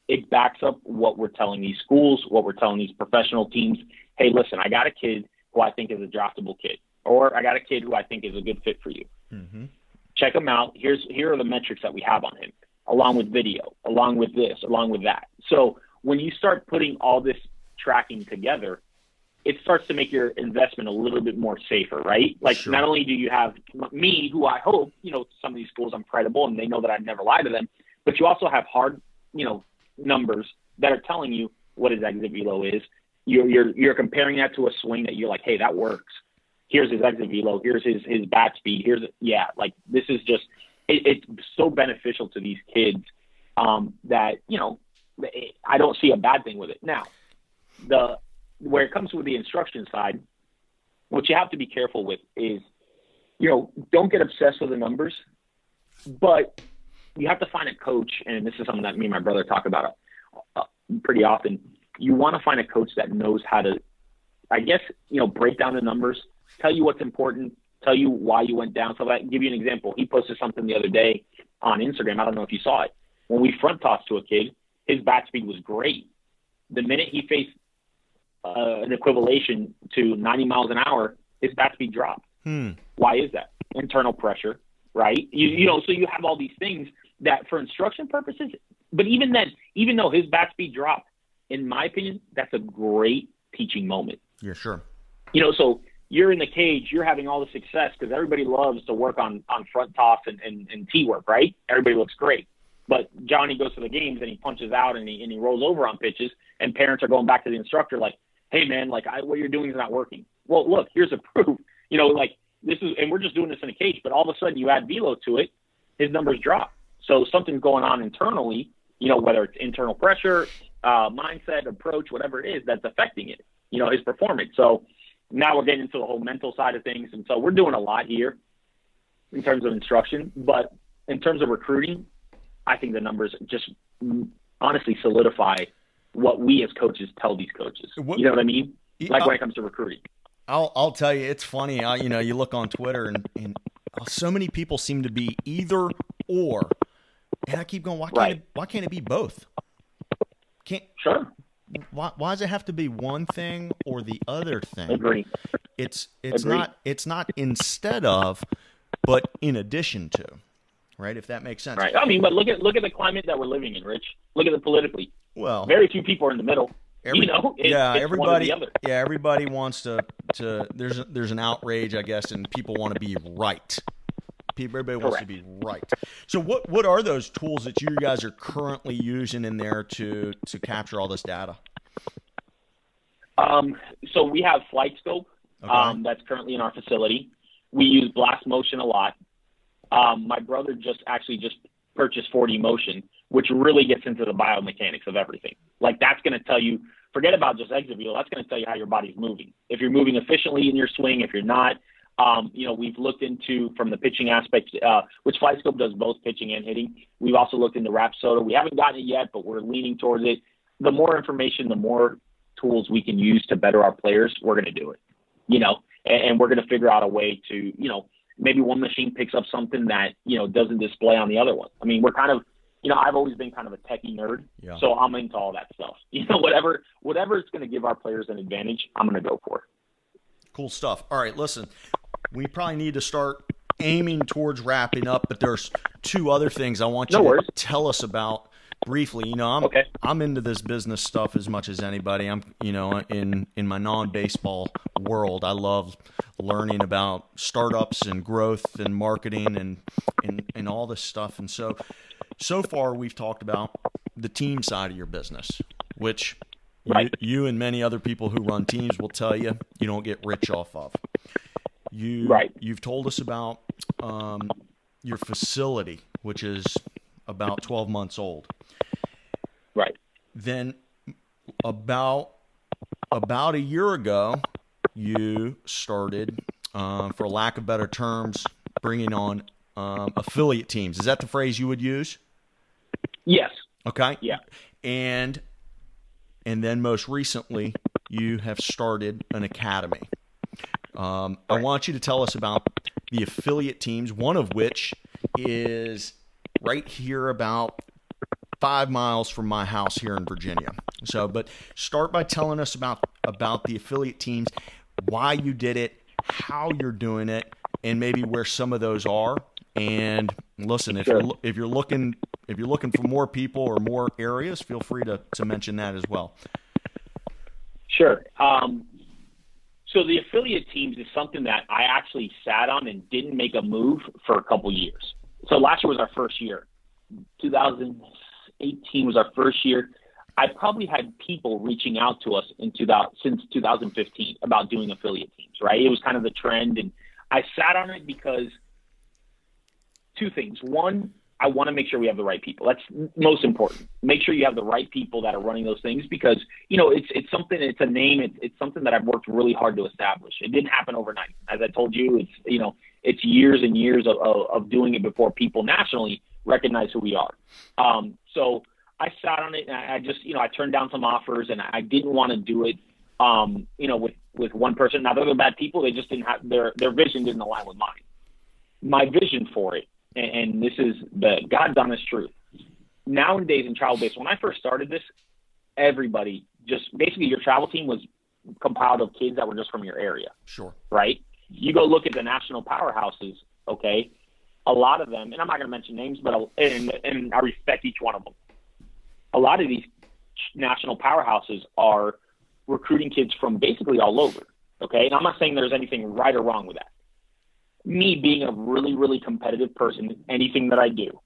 it backs up what we're telling these schools, what we're telling these professional teams. Hey, listen, I got a kid who I think is a draftable kid, or I got a kid who I think is a good fit for you. Mm-hmm. Check him out. Here are the metrics that we have on him, along with video, along with this, along with that. So when you start putting all this tracking together, it starts to make your investment a little bit more safer, right? Like, sure. Not only do you have me, who I hope, some of these schools I'm credible and they know that I'd never lie to them, but you also have hard, numbers that are telling you what his exit velo is. You're comparing that to a swing that you're like, hey, that works. Here's his exit velo. Here's his bat speed. This is just, it's so beneficial to these kids that, I don't see a bad thing with it. Now, where it comes with the instruction side, what you have to be careful with is, don't get obsessed with the numbers, but you have to find a coach, and this is something that me and my brother talk about pretty often. You want to find a coach that knows how to, I guess, break down the numbers, tell you what's important, tell you why you went down. So that give you an example. He posted something the other day on Instagram. I don't know if you saw it. When we front tossed to a kid, his bat speed was great. The minute he faced an equivalation to 90 miles an hour, his bat speed dropped. Why is that? Internal pressure, right? So you have all these things that for instruction purposes, but even then, even though his bat speed dropped, in my opinion, that's a great teaching moment. Yeah, sure. So you're in the cage, you're having all the success because everybody loves to work on front toss and tee work, right? Everybody looks great. But Johnny goes to the games and he punches out and he rolls over on pitches, and parents are going back to the instructor like, hey, man, what you're doing is not working. Well, look, here's a proof. This is, and we're just doing this in a cage, but all of a sudden you add velo to it, his numbers drop. So something's going on internally, whether it's internal pressure, mindset, approach, whatever it is that's affecting it, his performance. So now we're getting into the whole mental side of things. And so we're doing a lot here in terms of instruction, but in terms of recruiting, I think the numbers just honestly solidify what we as coaches tell these coaches. You know what I mean? Like when it comes to recruiting. I'll tell you, it's funny. You look on Twitter and so many people seem to be either or, and I keep going. Why can't it be both? Sure. Why does it have to be one thing or the other thing? Agree. It's not instead of, but in addition to. right? If that makes sense. Right. I mean, but look at the climate that we're living in, Rich. Look at it politically. Well, very few people are in the middle. It's everybody. one or the other. Yeah, everybody wants to. There's an outrage, I guess, and people want to be right. Everybody wants to be right. So what are those tools that you guys are currently using in there to capture all this data? So we have Flight Scope. Okay. That's currently in our facility. We use Blast Motion a lot. My brother just purchased 4D Motion, which really gets into the biomechanics of everything. Like, that's going to tell you, forget about just exit view. That's going to tell you how your body's moving. If you're moving efficiently in your swing, if you're not. We've looked into, from the pitching aspect, which Flight Scope does both pitching and hitting. We've also looked into Rapsoda. We haven't gotten it yet, but we're leaning towards it. The more information, the more tools we can use to better our players, we're going to do it, and we're going to figure out a way to, maybe one machine picks up something that, doesn't display on the other one. I mean, we're kind of, I've always been kind of a techie nerd, so I'm into all that stuff. Whatever is going to give our players an advantage, I'm going to go for. Cool stuff. All right, listen, we probably need to start aiming towards wrapping up, but there's two other things I want you to tell us about briefly. I'm into this business stuff as much as anybody. I'm, in my non-baseball world, I love learning about startups and growth and marketing and all this stuff. And so far we've talked about the team side of your business, which you and many other people who run teams will tell you don't get rich off of. You've told us about your facility, which is about 12 months old. Right. Then about a year ago, you started, for lack of better terms, bringing on affiliate teams. Is that the phrase you would use? Yes. Okay. Yeah. And then most recently, you have started an academy. I want you to tell us about the affiliate teams, one of which is right here about 5 miles from my house here in Virginia. But start by telling us about the affiliate teams, why you did it, how you're doing it, and maybe where some of those are. And listen, if you're looking for more people or more areas, feel free to mention that as well. Sure. So the affiliate teams is something that I actually sat on and didn't make a move for a couple years. So last year was our first year. 2018 was our first year. I probably had people reaching out to us since 2015 about doing affiliate teams, right? It was kind of the trend, and I sat on it because two things. One, I want to make sure we have the right people. That's most important. Make sure you have the right people that are running those things because, it's something, it's a name. It's something that I've worked really hard to establish. It didn't happen overnight. As I told you, it's years and years of doing it before people nationally recognize who we are. So I sat on it and I just, I turned down some offers and I didn't want to do it, with one person. Now, they're bad people. They just didn't have their vision didn't align with mine. My vision for it. And this is the God's honest truth. Nowadays in travel base, when I first started this, everybody just basically your travel team was compiled of kids that were just from your area. Sure. Right? You go look at the national powerhouses, okay? A lot of them, and I'm not going to mention names, but and I respect each one of them. A lot of these national powerhouses are recruiting kids from basically all over, okay? And I'm not saying there's anything right or wrong with that. Me being a really, really competitive person, anything that I do,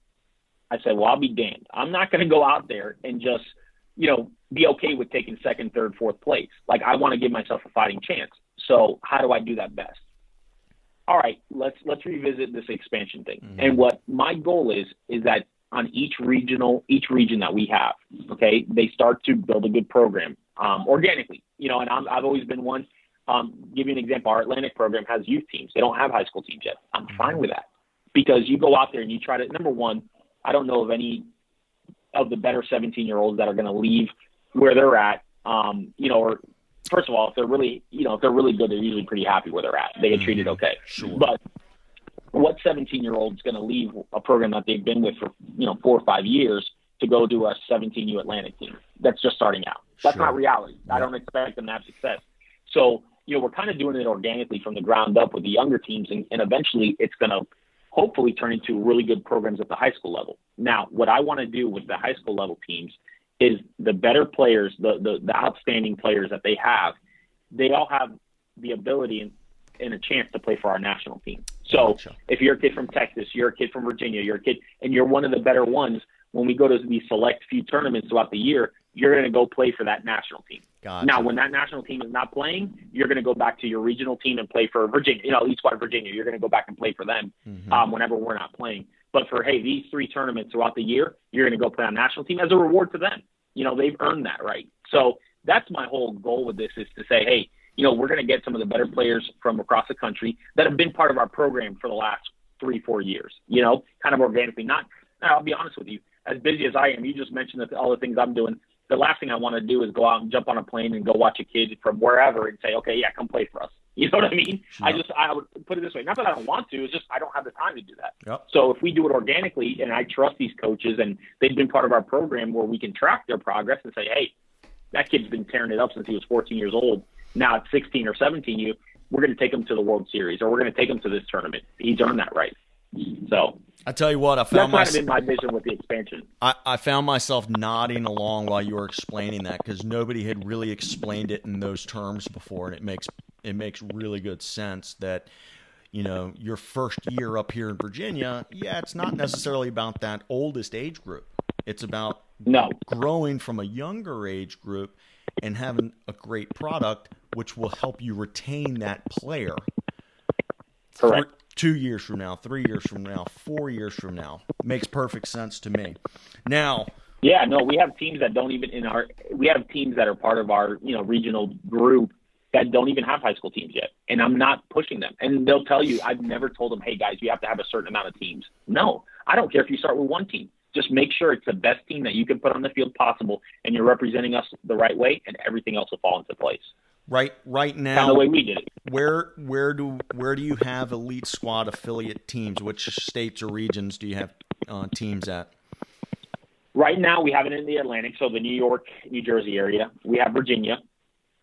I said, well, I'll be damned. I'm not going to go out there and just, be okay with taking second, third, fourth place. Like, I want to give myself a fighting chance. So how do I do that best? All right, let's revisit this expansion thing. Mm-hmm. And what my goal is that on each region that we have, okay, they start to build a good program organically. And I've always been one. Give you an example. Our Atlantic program has youth teams. They don't have high school teams yet. I'm fine with that because you go out there and you try to, number one, I don't know of any of the better 17-year-olds that are going to leave where they're at, or first of all, if they're really good, they're usually pretty happy where they're at. They get treated okay. Sure. But what 17-year-old is going to leave a program that they've been with for, 4 or 5 years to go to a 17U Atlantic team that's just starting out? That's not reality. Yeah. I don't expect them to have success. So, we're kind of doing it organically from the ground up with the younger teams, and eventually it's going to hopefully turn into really good programs at the high school level. Now, what I want to do with the high school level teams is the better players, the outstanding players that they all have the ability and a chance to play for our national team. So if you're a kid from Texas, you're a kid from Virginia, you're a kid, and you're one of the better ones, when we go to these select few tournaments throughout the year, you're going to go play for that national team. Gotcha. Now, when that national team is not playing, you're going to go back to your regional team and play for Virginia, Elite Squad Virginia. You're going to go back and play for them whenever we're not playing. But for, hey, these 3 tournaments throughout the year, you're going to go play on national team as a reward to them. They've earned that right. So that's my whole goal with this, is to say, hey, we're going to get some of the better players from across the country that have been part of our program for the last 3-4 years, kind of organically. I'll be honest with you, as busy as I am, you just mentioned that all the things I'm doing. The last thing I want to do is go out and jump on a plane and go watch a kid from wherever and say, okay, yeah, come play for us. You know what I mean? Yep. I would put it this way. Not that I don't want to, it's just I don't have the time to do that. Yep. So if we do it organically, and I trust these coaches and they've been part of our program where we can track their progress and say, hey, that kid's been tearing it up since he was 14 years old. Now at 16 or 17, we're going to take him to the World Series, or we're going to take him to this tournament. He's earned that right. So I tell you what, that's kind of been my vision with the expansion. I found myself nodding along while you were explaining that, because nobody had really explained it in those terms before, and it makes really good sense that your first year up here in Virginia, it's not necessarily about that oldest age group. It's about growing from a younger age group and having a great product, which will help you retain that player. Correct. 2 years from now, 3 years from now, 4 years from now. Makes perfect sense to me. Now, we have teams that don't even we have teams that are part of our, regional group that don't even have high school teams yet. And I'm not pushing them. And they'll tell you, I've never told them, hey guys, you have to have a certain amount of teams. No, I don't care if you start with one team. Just make sure it's the best team that you can put on the field possible, and you're representing us the right way, and everything else will fall into place. Right now, kind of the way we did it. Where do you have Elite Squad affiliate teams? Which states or regions do you have teams at? Right now, we have it in the Atlantic, so the New York, New Jersey area. We have Virginia,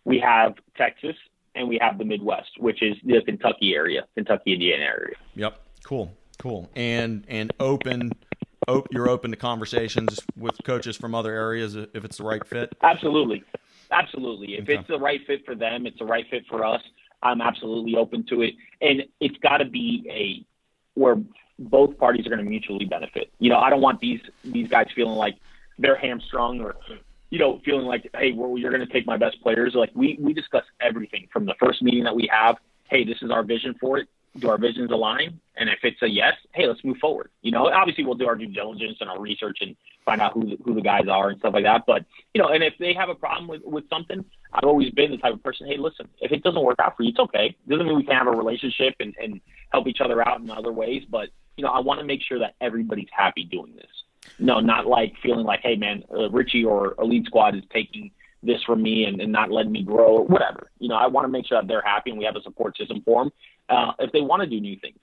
we have Texas, and we have the Midwest, which is the Kentucky area, Kentucky, Indiana area. Yep, cool. And you're open to conversations with coaches from other areas if it's the right fit? Absolutely. If it's the right fit for them, it's the right fit for us. I'm absolutely open to it. And it's got to be where both parties are going to mutually benefit. I don't want these guys feeling like they're hamstrung or, feeling like, hey, well, you're going to take my best players. Like we discuss everything from the first meeting that we have. Hey, this is our vision for it. Do our visions align? And if it's a yes, hey, let's move forward. Obviously we'll do our due diligence and our research and find out who the guys are and stuff like that. But, and if they have a problem with something, I've always been the type of person, hey, listen, if it doesn't work out for you, it's okay. It doesn't mean we can't have a relationship and help each other out in other ways. But, I want to make sure that everybody's happy doing this. No, not like feeling like, hey, man, Richie or Elite Squad is taking this from me and not letting me grow or whatever. I want to make sure that they're happy and we have a support system for them. If they want to do new things,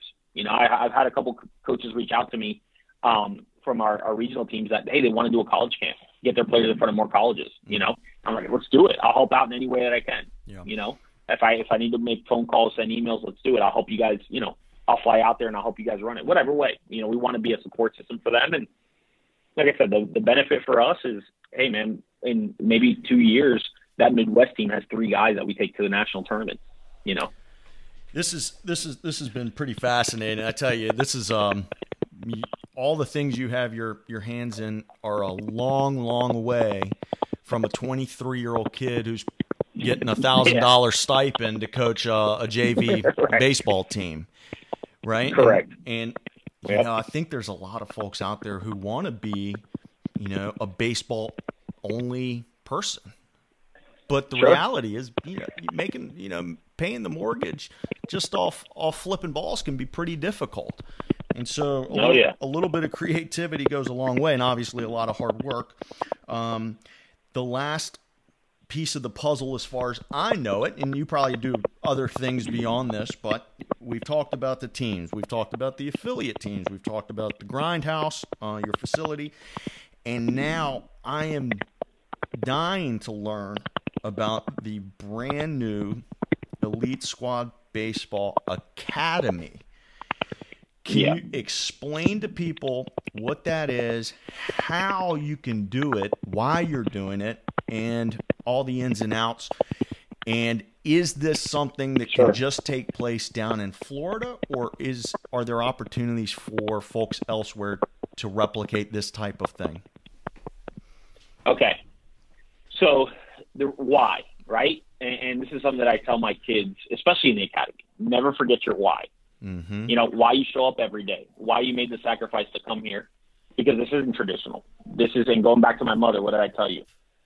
I've had a couple coaches reach out to me from our regional teams that, hey, they want to do a college camp, get their players in front of more colleges. I'm like, let's do it. I'll help out in any way that I can. Yeah. If I need to make phone calls, send emails, let's do it. I'll help you guys. I'll fly out there and I'll help you guys run it. Whatever way. We want to be a support system for them. And like I said, the benefit for us is, hey, man, in maybe 2 years, that Midwest team has 3 guys that we take to the national tournament. This has been pretty fascinating. I tell you, this is all the things you have your hands in are a long way from a 23-year-old kid who's getting $1,000 stipend to coach a JV right. baseball team, right? Correct. And I think there's a lot of folks out there who want to be, a baseball only person. But the reality is, paying the mortgage just off flipping balls can be pretty difficult. And so a little bit of creativity goes a long way, and obviously a lot of hard work. The last piece of the puzzle, as far as I know it, and you probably do other things beyond this, but we've talked about the teams. We've talked about the affiliate teams. We've talked about the grindhouse, your facility. And now I am dying to learn about the brand new Elite Squad Baseball Academy. Can you explain to people what that is, how you can do it, why you're doing it, and all the ins and outs? And is this something that can just take place down in Florida, or are there opportunities for folks elsewhere to replicate this type of thing? Okay. So the why, right? And this is something that I tell my kids, especially in the academy. Never forget your why. Mm-hmm. You know, why you show up every day, why you made the sacrifice to come here, because this isn't traditional. This isn't, going back to my mother, what did I tell you?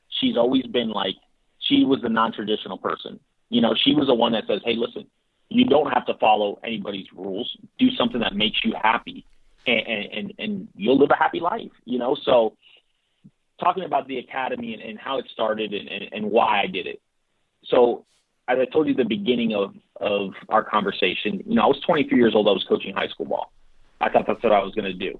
She's always been like, she was the non-traditional person. You know, she was the one that says, hey, listen, you don't have to follow anybody's rules. Do something that makes you happy, and you'll live a happy life, you know? So talking about the academy and how it started and why I did it. So as I told you at the beginning of our conversation, you know, I was 23 years old. I was coaching high school ball. I thought that's what I was going to do.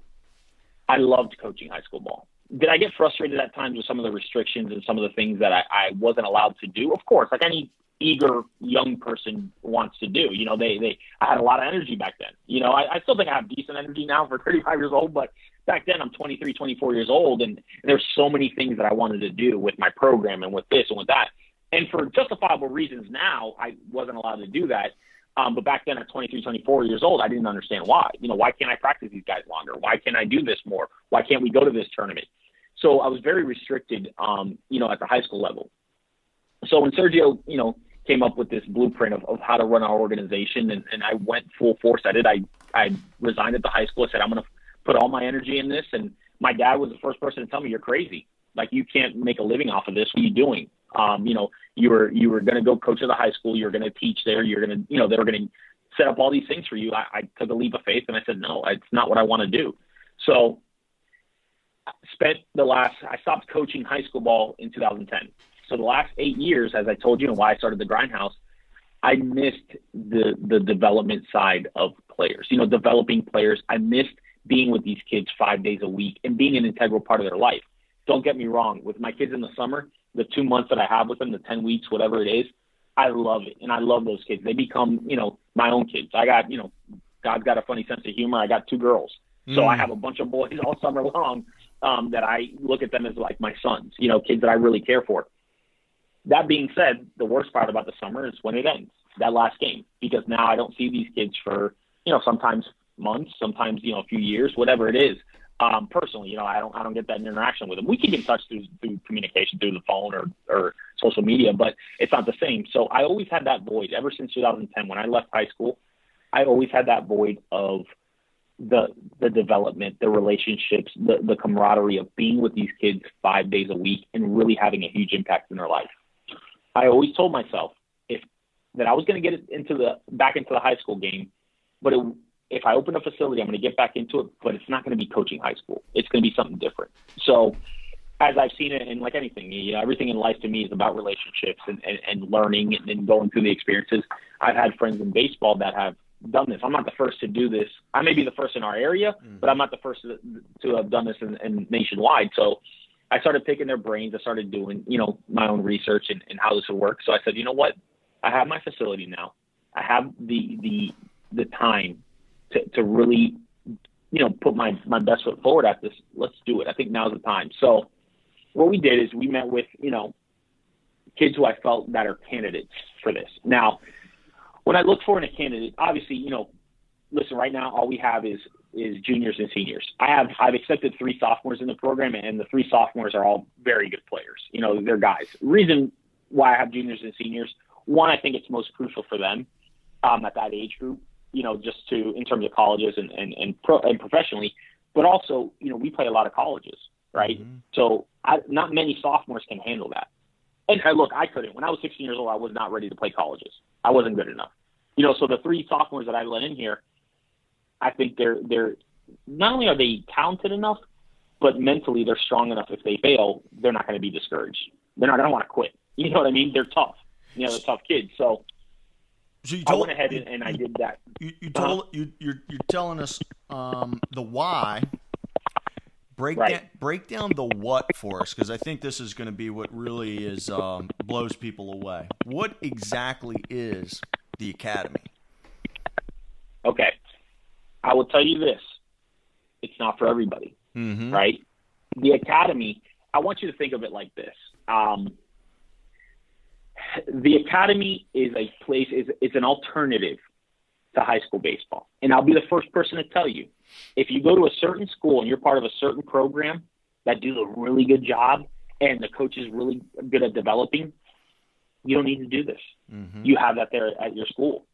I loved coaching high school ball. Did I get frustrated at times with some of the restrictions and some of the things that I wasn't allowed to do? Of course, like any eager young person wants to do. You know, I had a lot of energy back then. You know, I still think I have decent energy now for 35 years old, but back then I'm 23, 24 years old, and there's so many things that I wanted to do with my program and with this and with that. And for justifiable reasons now, I wasn't allowed to do that. But back then at 23, 24 years old, I didn't understand why. You know, why can't I practice these guys longer? Why can't I do this more? Why can't we go to this tournament? So I was very restricted, you know, at the high school level. So when Sergio, you know, came up with this blueprint of how to run our organization, and I went full force at it, I resigned at the hall school. I said, I'm going to put all my energy in this. And my dad was the first person to tell me, you're crazy. Like, you can't make a living off of this. What are you doing? You know, you were going to go coach at the high school. You're going to teach there. You're going to, you know, they were going to set up all these things for you. I took a leap of faith and I said, no, it's not what I want to do. So I stopped coaching high school ball in 2010. So the last 8 years, as I told you, and why I started the Grindhouse, I missed the development side of players, you know, developing players. I missed being with these kids 5 days a week and being an integral part of their life. Don't get me wrong. With my kids in the summer, the 2 months that I have with them, the 10 weeks, whatever it is, I love it. And I love those kids. They become, you know, my own kids. I got, you know, God's got a funny sense of humor. I got 2 girls. So I have a bunch of boys all summer long that I look at them as like my sons, you know, kids that I really care for. That being said, the worst part about the summer is when it ends, that last game, because now I don't see these kids for, you know, sometimes months, sometimes, you know, a few years, whatever it is. Personally, you know, I don't get that interaction with them. We keep in touch through communication, through the phone or social media, but it's not the same. So I always had that void ever since 2010. When I left high school, I always had that void of the development, the relationships, the camaraderie of being with these kids 5 days a week and really having a huge impact in their life. I always told myself that I was going to get back into the high school game, but if I open a facility, I'm going to get back into it, but it's not going to be coaching high school. It's going to be something different. So as I've seen it, and like anything, you know, everything in life to me is about relationships and learning and going through the experiences. I've had friends in baseball that have done this. I'm not the first to do this. I may be the first in our area, but I'm not the first to have done this in nationwide. So I started picking their brains. I started doing, you know, my own research and how this would work. So I said, you know what? I have my facility now. I have the time to really, you know, put my best foot forward at this. Let's do it. I think now's the time. So what we did is we met with, you know, kids who I felt that are candidates for this. Now, when I look for a candidate, obviously, you know, listen, right now, all we have is juniors and seniors. I've accepted 3 sophomores in the program, and the 3 sophomores are all very good players. You know, they're guys. Reason why I have juniors and seniors, one, I think it's most crucial for them at that age group, you know, just in terms of colleges and professionally, but also, you know, we play a lot of colleges, right? Mm-hmm. So not many sophomores can handle that. And look, I couldn't. When I was 16 years old, I was not ready to play colleges. I wasn't good enough. You know, so the 3 sophomores that I let in here, I think they're not only are they talented enough, but mentally they're strong enough. If they fail, they're not going to be discouraged. They're not going to want to quit. You know what I mean? They're tough. You know, they're tough kids. So I went ahead and I did that. You're telling us the why. Break down the what for us, because I think this is going to be what really is blows people away. What exactly is the academy? Okay. I will tell you this. It's not for everybody, right? The academy, I want you to think of it like this. The academy is a place, is an alternative to high school baseball. And I'll be the first person to tell you, if you go to a certain school and you're part of a certain program that do a really good job and the coach is really good at developing, you don't need to do this. You have that there at your school.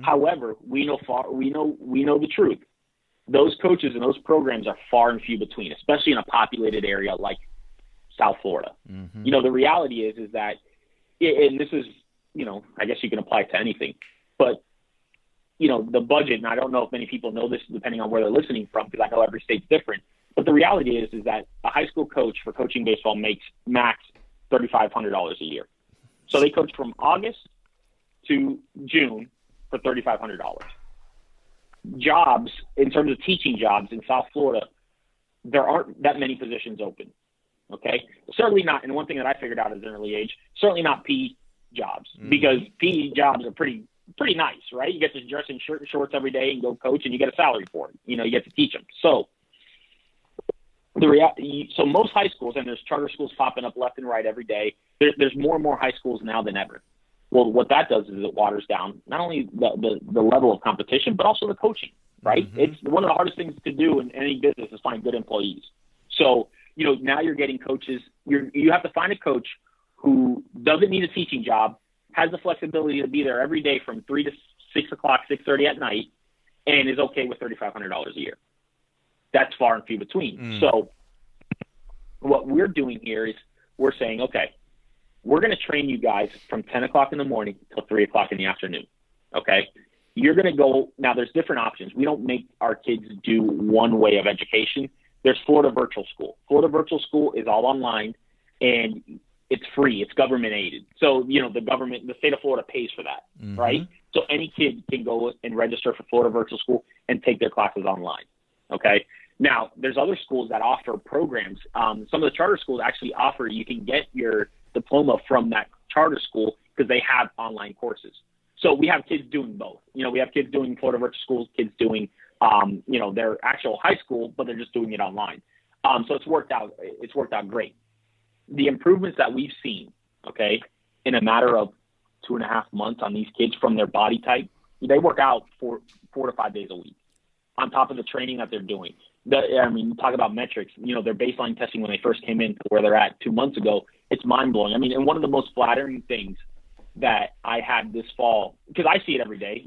However, we know the truth. Those coaches and those programs are far and few between, especially in a populated area like South Florida. The reality is that, and this is, I guess you can apply it to anything, but the budget, and I don't know if many people know this depending on where they're listening from, because I know every state's different, but the reality is that a high school coach for coaching baseball makes max $3,500 a year. So they coach from August to June for $3,500. Jobs, in terms of teaching jobs in South Florida, there aren't that many positions open. Okay? Certainly not, and one thing that I figured out at an early age, certainly not PE jobs, because PE jobs are pretty nice, right? You get to dress in shirt and shorts every day and go coach, and you get a salary for it. You get to teach them. So so most high schools, and there's charter schools popping up left and right every day, there's more and more high schools now than ever. Well, what that does is it waters down not only the level of competition, but also the coaching, right? It's one of the hardest things to do in any business is find good employees. So, now you're getting coaches. You have to find a coach who doesn't need a teaching job, has the flexibility to be there every day from 3 to 6 o'clock, 6:30 at night, and is okay with $3,500 a year. That's far and few between. So what we're doing here is we're saying, okay, we're going to train you guys from 10 o'clock in the morning till 3 o'clock in the afternoon. Okay. You're going to go, now there's different options. We don't make our kids do one way of education. There's Florida Virtual School. Florida Virtual School is all online and it's free. It's government aided. So, the state of Florida pays for that, right? So any kid can go and register for Florida Virtual School and take their classes online. Okay. Now there's other schools that offer programs. Some of the charter schools actually offer, you can get your diploma from that charter school because they have online courses. So we have kids doing both. We have kids doing Florida Virtual Schools, kids doing, their actual high school, but they're just doing it online. So it's worked out great. The improvements that we've seen, okay, in a matter of 2.5 months on these kids from their body type, they work out 4 to 5 days a week on top of the training that they're doing. Talk about metrics, their baseline testing when they first came in to where they're at 2 months ago, it's mind blowing. And one of the most flattering things that I had this fall, because I see it every day,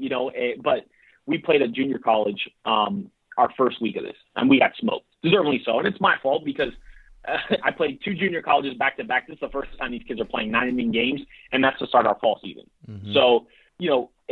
but we played at junior college our first week of this, and we got smoked, deservedly so. And it's my fault because I played 2 junior colleges back to back. This is the first time these kids are playing 9-inning games, and that's to start our fall season. So,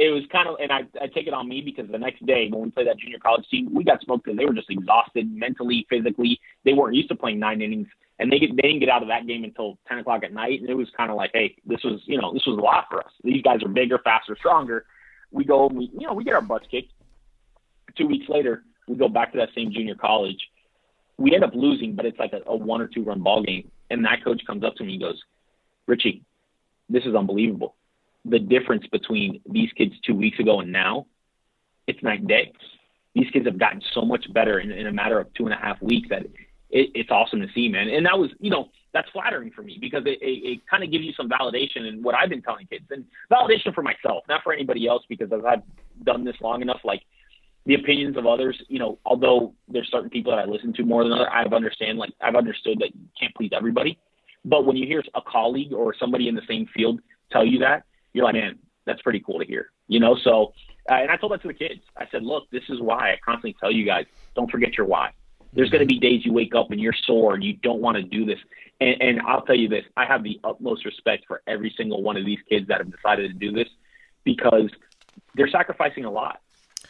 it was kind of, and I take it on me because the next day when we played that junior college team, we got smoked because they were just exhausted mentally, physically. They weren't used to playing 9 innings, and they didn't get out of that game until 10 o'clock at night. And it was kind of like, hey, this was a lot for us. These guys are bigger, faster, stronger. We go, and we get our butts kicked. 2 weeks later, we go back to that same junior college. We end up losing, but it's like a 1 or 2 run ball game. And that coach comes up to me and goes, Richie, this is unbelievable. The difference between these kids 2 weeks ago and now, it's night and day. These kids have gotten so much better in a matter of 2.5 weeks that it's awesome to see, man. And that was, that's flattering for me because it kind of gives you some validation in what I've been telling kids, and validation for myself, not for anybody else, because as I've done this long enough, like the opinions of others, although there's certain people that I listen to more than others, I've understood that you can't please everybody. But when you hear a colleague or somebody in the same field tell you that, you're like, man, that's pretty cool to hear, So, and I told that to the kids. I said, look, this is why I constantly tell you guys, don't forget your why. There's going to be days you wake up and you're sore and you don't want to do this. And I'll tell you this, I have the utmost respect for every single one of these kids that have decided to do this because they're sacrificing a lot.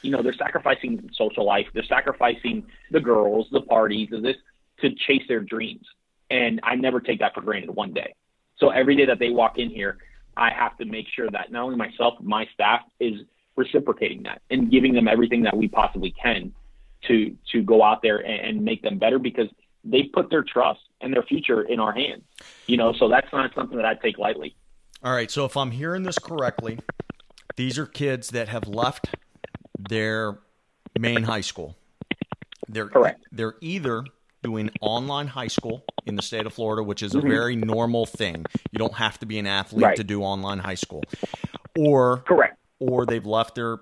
They're sacrificing social life. They're sacrificing the girls, the parties, this to chase their dreams. And I never take that for granted one day. So every day that they walk in here, I have to make sure that not only myself, but my staff is reciprocating that and giving them everything that we possibly can to go out there and make them better because they put their trust and their future in our hands. So that's not something that I take lightly. All right. So if I'm hearing this correctly, these are kids that have left their Maine high school. Correct. They're either doing online high school in the state of Florida, which is a very normal thing. You don't have to be an athlete to do online high school. Or Correct. Or they've left their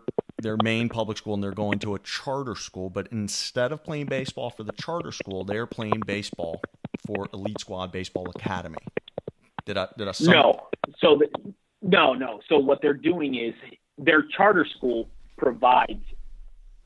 main public school and they're going to a charter school, but instead of playing baseball for the charter school, they're playing baseball for Elite Squad Baseball Academy. Did I No. No. So what they're doing is their charter school provides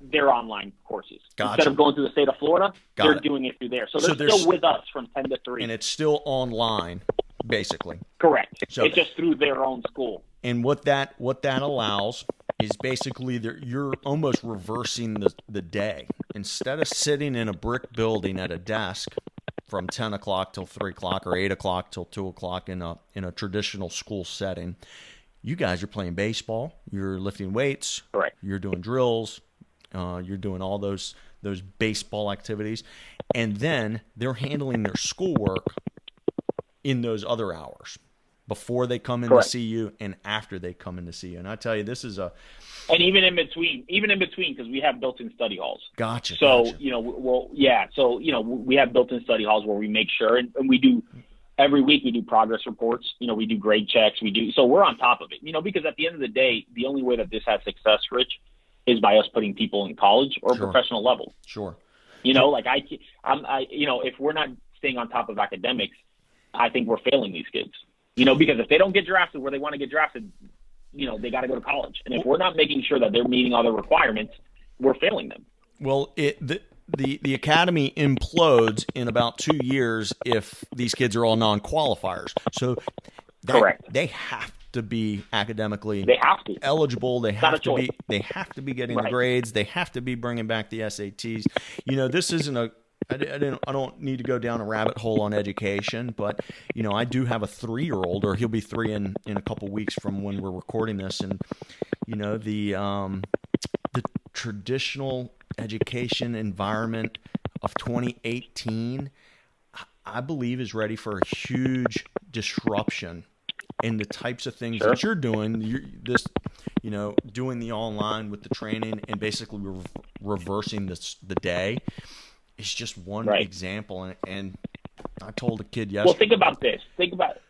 their online courses. Gotcha. Instead of going to the state of Florida, they're doing it through there. So they're still with us from 10 to 3. And it's still online, basically. Correct. So it's just through their own school. And what that allows is basically you're almost reversing the day. Instead of sitting in a brick building at a desk from 10 o'clock till 3 o'clock or 8 o'clock till 2 o'clock in a traditional school setting, you guys are playing baseball. You're lifting weights. Correct. You're doing drills. You're doing all those baseball activities. And then they're handling their schoolwork in those other hours before they come in to see you and after they come in to see you. And I tell you, this is and even in between, because we have built-in study halls. Gotcha. So, gotcha. We have built-in study halls where we make sure, and we do, every week we do progress reports, we do grade checks, so we're on top of it, because at the end of the day, the only way that this has success, Rich, is by us putting people in college or professional level. Sure. If we're not staying on top of academics, I think we're failing these kids. Because if they don't get drafted where they want to get drafted, they got to go to college. And if we're not making sure that they're meeting all the requirements, we're failing them. Well, the academy implodes in about 2 years if these kids are all non-qualifiers. So correct. They have to be academically eligible. They have to be getting the grades. They have to be bringing back the SATs. This isn't I don't need to go down a rabbit hole on education, but I do have a 3-year-old, or he'll be 3 in a couple weeks from when we're recording this, and the traditional education environment of 2018, I believe, is ready for a huge disruption in the types of things that you're doing. Doing the online with the training and basically reversing the day. It's just one example, and I told a kid yesterday. Well, think about this.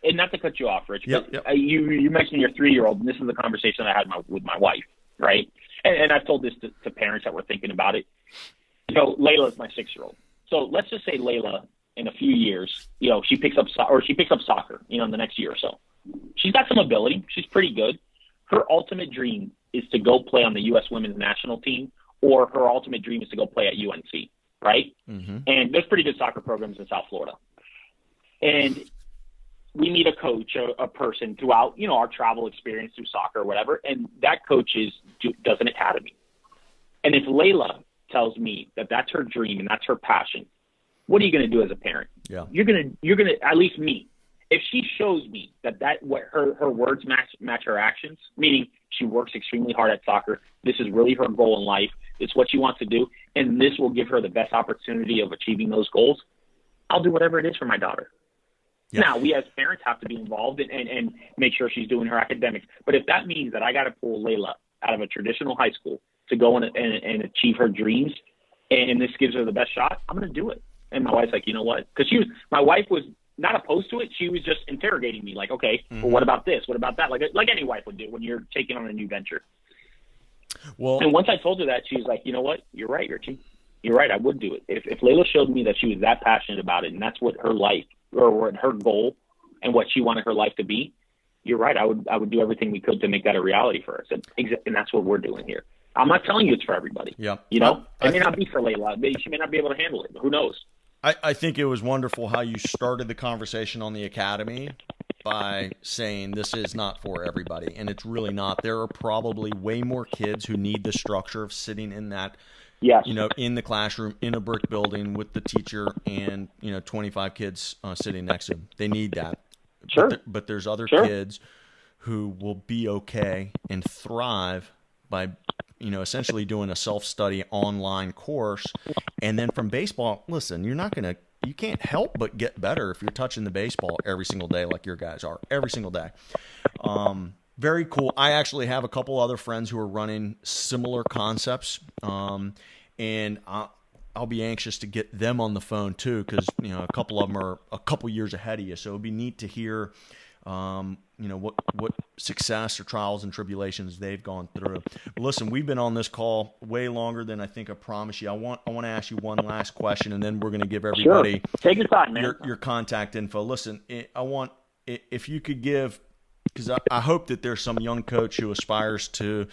And not to cut you off, Rich, but you mentioned your 3-year-old, and this is the conversation I had with my wife, right? And I've told this to parents that were thinking about it. Layla is my 6-year-old. So let's just say Layla, in a few years, she picks up soccer, in the next year or so. She's got some ability. She's pretty good. Her ultimate dream is to go play on the U.S. women's national team, or her ultimate dream is to go play at UNC. Right? Mm-hmm. And there's pretty good soccer programs in South Florida. And we meet a coach, a person throughout, our travel experience through soccer or whatever, and that coach does an academy. And if Layla tells me that that's her dream and that's her passion, what are you going to do as a parent? Yeah. You're going to, at least me, if she shows me that what her words match her actions, meaning she works extremely hard at soccer, this is really her goal in life, it's what she wants to do, and this will give her the best opportunity of achieving those goals, I'll do whatever it is for my daughter. Yeah. Now, we as parents have to be involved and make sure she's doing her academics. But if that means that I got to pull Layla out of a traditional high school to go and achieve her dreams, and this gives her the best shot, I'm going to do it. And my wife's like, you know what? Because my wife was not opposed to it. She was just interrogating me like, okay, well, what about this? What about that? Like any wife would do when you're taking on a new venture. Well, and once I told her that, she was like, you know what? You're right, Richie. You're right. I would do it. If Layla showed me that she was that passionate about it and that's what her life or what her goal and what she wanted her life to be, you're right. I would do everything we could to make that a reality for us. And that's what we're doing here. I'm not telling you it's for everybody. Yeah. It may not be for Layla. She may not be able to handle it, but who knows? I think it was wonderful how you started the conversation on the academy by saying this is not for everybody, and it's really not. There are probably way more kids who need the structure of sitting in that, in the classroom, in a brick building with the teacher and, 25 kids sitting next to them. They need that. Sure. But there's other kids who will be okay and thrive by essentially doing a self-study online course. And then from baseball, listen, you can't help but get better if you're touching the baseball every single day like your guys are, every single day. Very cool. I actually have a couple other friends who are running similar concepts, and I'll be anxious to get them on the phone too, because a couple of them are a couple years ahead of you. So it'd be neat to hear, what success or trials and tribulations they've gone through. But listen, we've been on this call way longer than I think I promised you. I want to ask you one last question, and then we're going to give everybody Take your time, man. Your contact info. Listen, if you could give, because I hope that there's some young coach who aspires to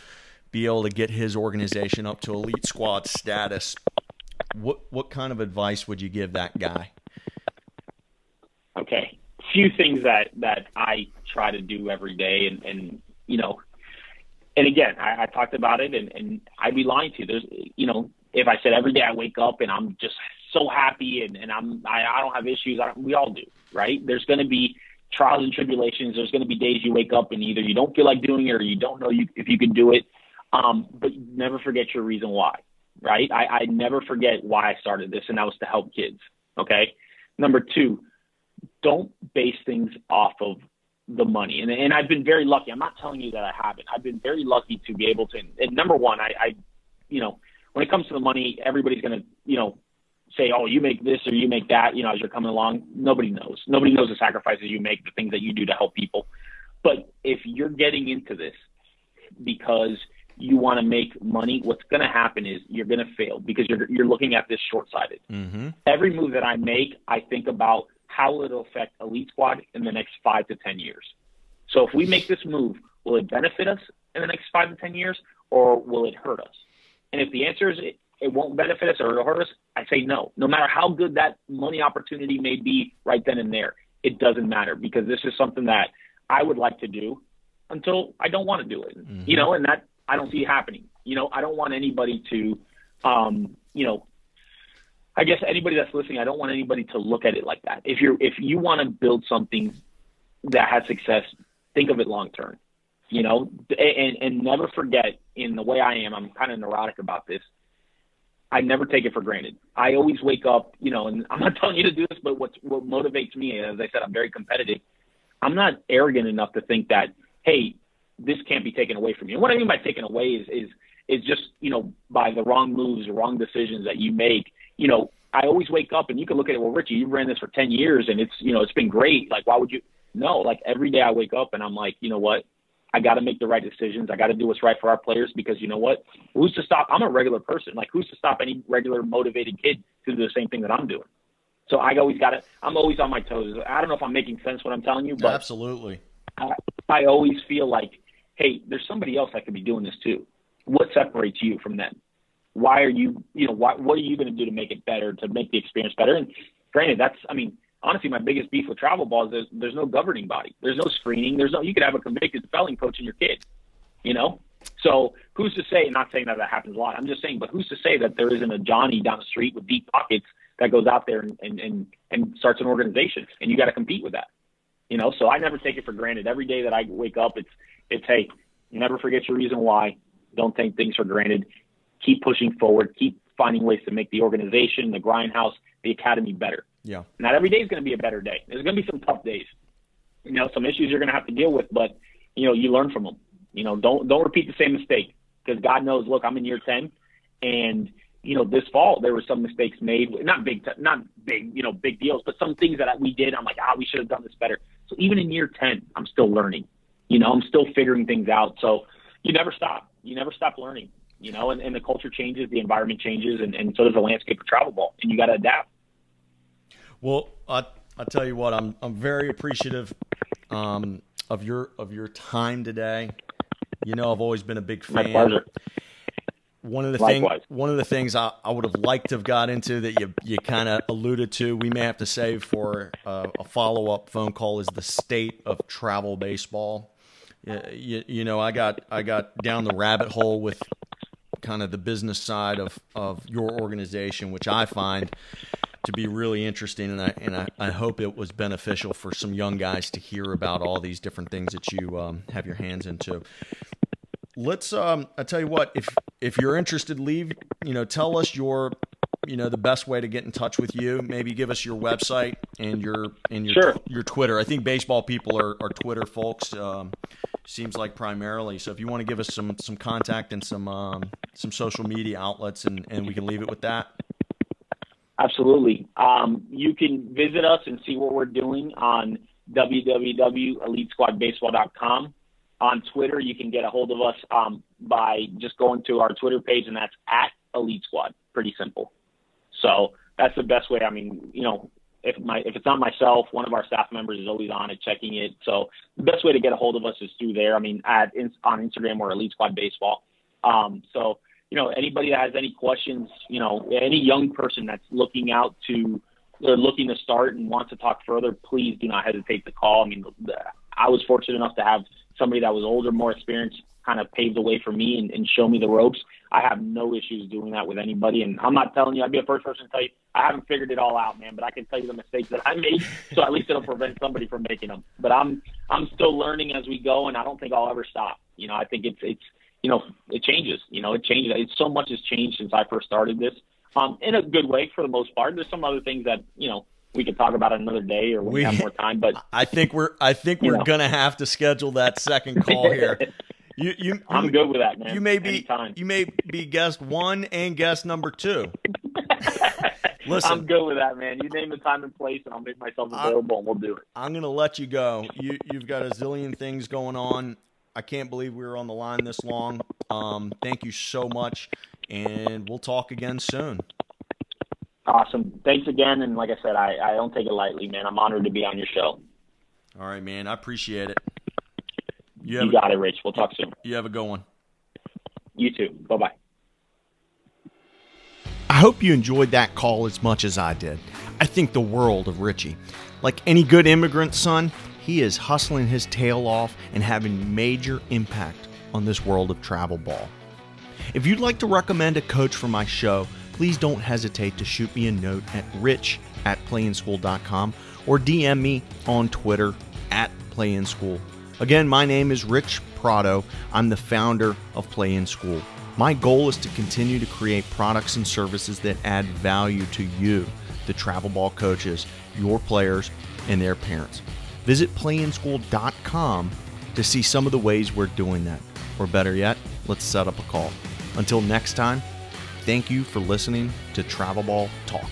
be able to get his organization up to elite squad status. What kind of advice would you give that guy? Okay. Few things that I try to do every day, and again, I talked about it, and I'd be lying to you. There's, if I said every day I wake up and I'm just so happy and I don't have issues, we all do, right? There's going to be trials and tribulations. There's going to be days you wake up and either you don't feel like doing it or you don't know if you can do it. But never forget your reason why, right? I never forget why I started this, and that was to help kids. Okay. Number two, don't base things off of the money. And I've been very lucky. I'm not telling you that I haven't. I've been very lucky to be able to, and number one, I when it comes to the money, everybody's going to, say, oh, you make this or you make that, as you're coming along. Nobody knows. Nobody knows the sacrifices you make, the things that you do to help people. But if you're getting into this because you want to make money, what's going to happen is you're going to fail because you're looking at this short-sighted. Mm-hmm. Every move that I make, I think about how it'll affect Elite Squad in the next 5 to 10 years. So if we make this move, will it benefit us in the next 5 to 10 years, or will it hurt us? And if the answer is it won't benefit us or it'll hurt us, I say no. No matter how good that money opportunity may be right then and there, it doesn't matter, because this is something that I would like to do until I don't want to do it. Mm-hmm. And that I don't see it happening. I don't want anybody to, I guess anybody that's listening, I don't want anybody to look at it like that. If you want to build something that has success, think of it long term, and never forget, in the way I am, I'm kind of neurotic about this. I never take it for granted. I always wake up, and I'm not telling you to do this, but what motivates me, as I said, I'm very competitive. I'm not arrogant enough to think that, hey, this can't be taken away from you. And what I mean by taken away is just, by the wrong moves or wrong decisions that you make. I always wake up and you can look at it. Well, Richie, you ran this for 10 years and it's been great. Like, why would you? No, like every day I wake up and I'm like, you know what? I got to make the right decisions. I got to do what's right for our players, because you know what? Who's to stop? I'm a regular person. Like, who's to stop any regular motivated kid to do the same thing that I'm doing? So I'm always on my toes. I don't know if I'm making sense what I'm telling you, but absolutely. I always feel like, hey, there's somebody else that could be doing this too. What separates you from them? Why are you, what are you going to do to make it better, to make the experience better? And granted, honestly, my biggest beef with travel ball is there's no governing body. There's no screening. You could have a convicted felon coaching your kid, So who's to say, not saying that happens a lot, I'm just saying, but who's to say that there isn't a Johnny down the street with deep pockets that goes out there and starts an organization, and you got to compete with that, So I never take it for granted. Every day that I wake up, it's hey, never forget your reason why. Don't take things for granted. Keep pushing forward. Keep finding ways to make the organization, the grindhouse, the academy better. Yeah. Not every day is going to be a better day. There's going to be some tough days. Some issues you're going to have to deal with, but you learn from them. Don't repeat the same mistake, because God knows. Look, I'm in year 10, and this fall there were some mistakes made. Not big, big deals, but some things that we did. I'm like, we should have done this better. So even in year 10, I'm still learning. I'm still figuring things out. So you never stop. You never stop learning. And the culture changes, the environment changes, and so does the landscape of travel ball, and you got to adapt. Well, I tell you what, I'm very appreciative of your time today. I've always been a big fan. My pleasure. One of the things I would have liked to have got into that you kind of alluded to, we may have to save for a follow-up phone call, is the state of travel baseball. I got down the rabbit hole with kind of the business side of your organization, which I find to be really interesting, and I hope it was beneficial for some young guys to hear about all these different things that you have your hands into. Let's I tell you what, if you're interested, tell us the best way to get in touch with you. Maybe give us your website and your Sure. Your Twitter. I think baseball people are Twitter folks. seems like primarily. So if you want to give us some contact and some social media outlets, and we can leave it with that. Absolutely. You can visit us and see what we're doing on www.elitesquadbaseball.com. On Twitter, you can get a hold of us by just going to our Twitter page, and that's @EliteSquad. Pretty simple. So that's the best way. I mean, if it's not myself, one of our staff members is always on it, checking it. So the best way to get a hold of us is through there. I mean, on Instagram or Elite Squad Baseball. So anybody that has any questions, any young person that's looking to start and wants to talk further, please do not hesitate to call. I mean, I was fortunate enough to have somebody that was older, more experienced, kind of paved the way for me and show me the ropes. I have no issues doing that with anybody. And I'm not telling you, I'd be the first person to tell you, I haven't figured it all out, man, but I can tell you the mistakes that I made. So at least it'll prevent somebody from making them. But I'm still learning as we go, and I don't think I'll ever stop. I think it changes, it changes. So much has changed since I first started this, in a good way for the most part. There's some other things that, we could talk about another day or when we have more time, but I think we're going to have to schedule that second call here. I'm good with that, man. You may be guest 1 and guest number 2. Listen, I'm good with that, man. You name the time and place, and I'll make myself available, and we'll do it. I'm going to let you go. You've got a zillion things going on. I can't believe we were on the line this long. Thank you so much, and we'll talk again soon. Awesome. Thanks again, and like I said, I don't take it lightly, man. I'm honored to be on your show. All right, man. I appreciate it. You got it, Rich. We'll talk soon. You have a good one. You too. Bye-bye. I hope you enjoyed that call as much as I did. I think the world of Richie. Like any good immigrant son, he is hustling his tail off and having major impact on this world of travel ball. If you'd like to recommend a coach for my show, please don't hesitate to shoot me a note at rich@playinschool.com or DM me on Twitter @playinschool. Again, my name is Rich Prado. I'm the founder of Play in School. My goal is to continue to create products and services that add value to you, the travel ball coaches, your players, and their parents. Visit playinschool.com to see some of the ways we're doing that. Or better yet, let's set up a call. Until next time, thank you for listening to Travel Ball Talk.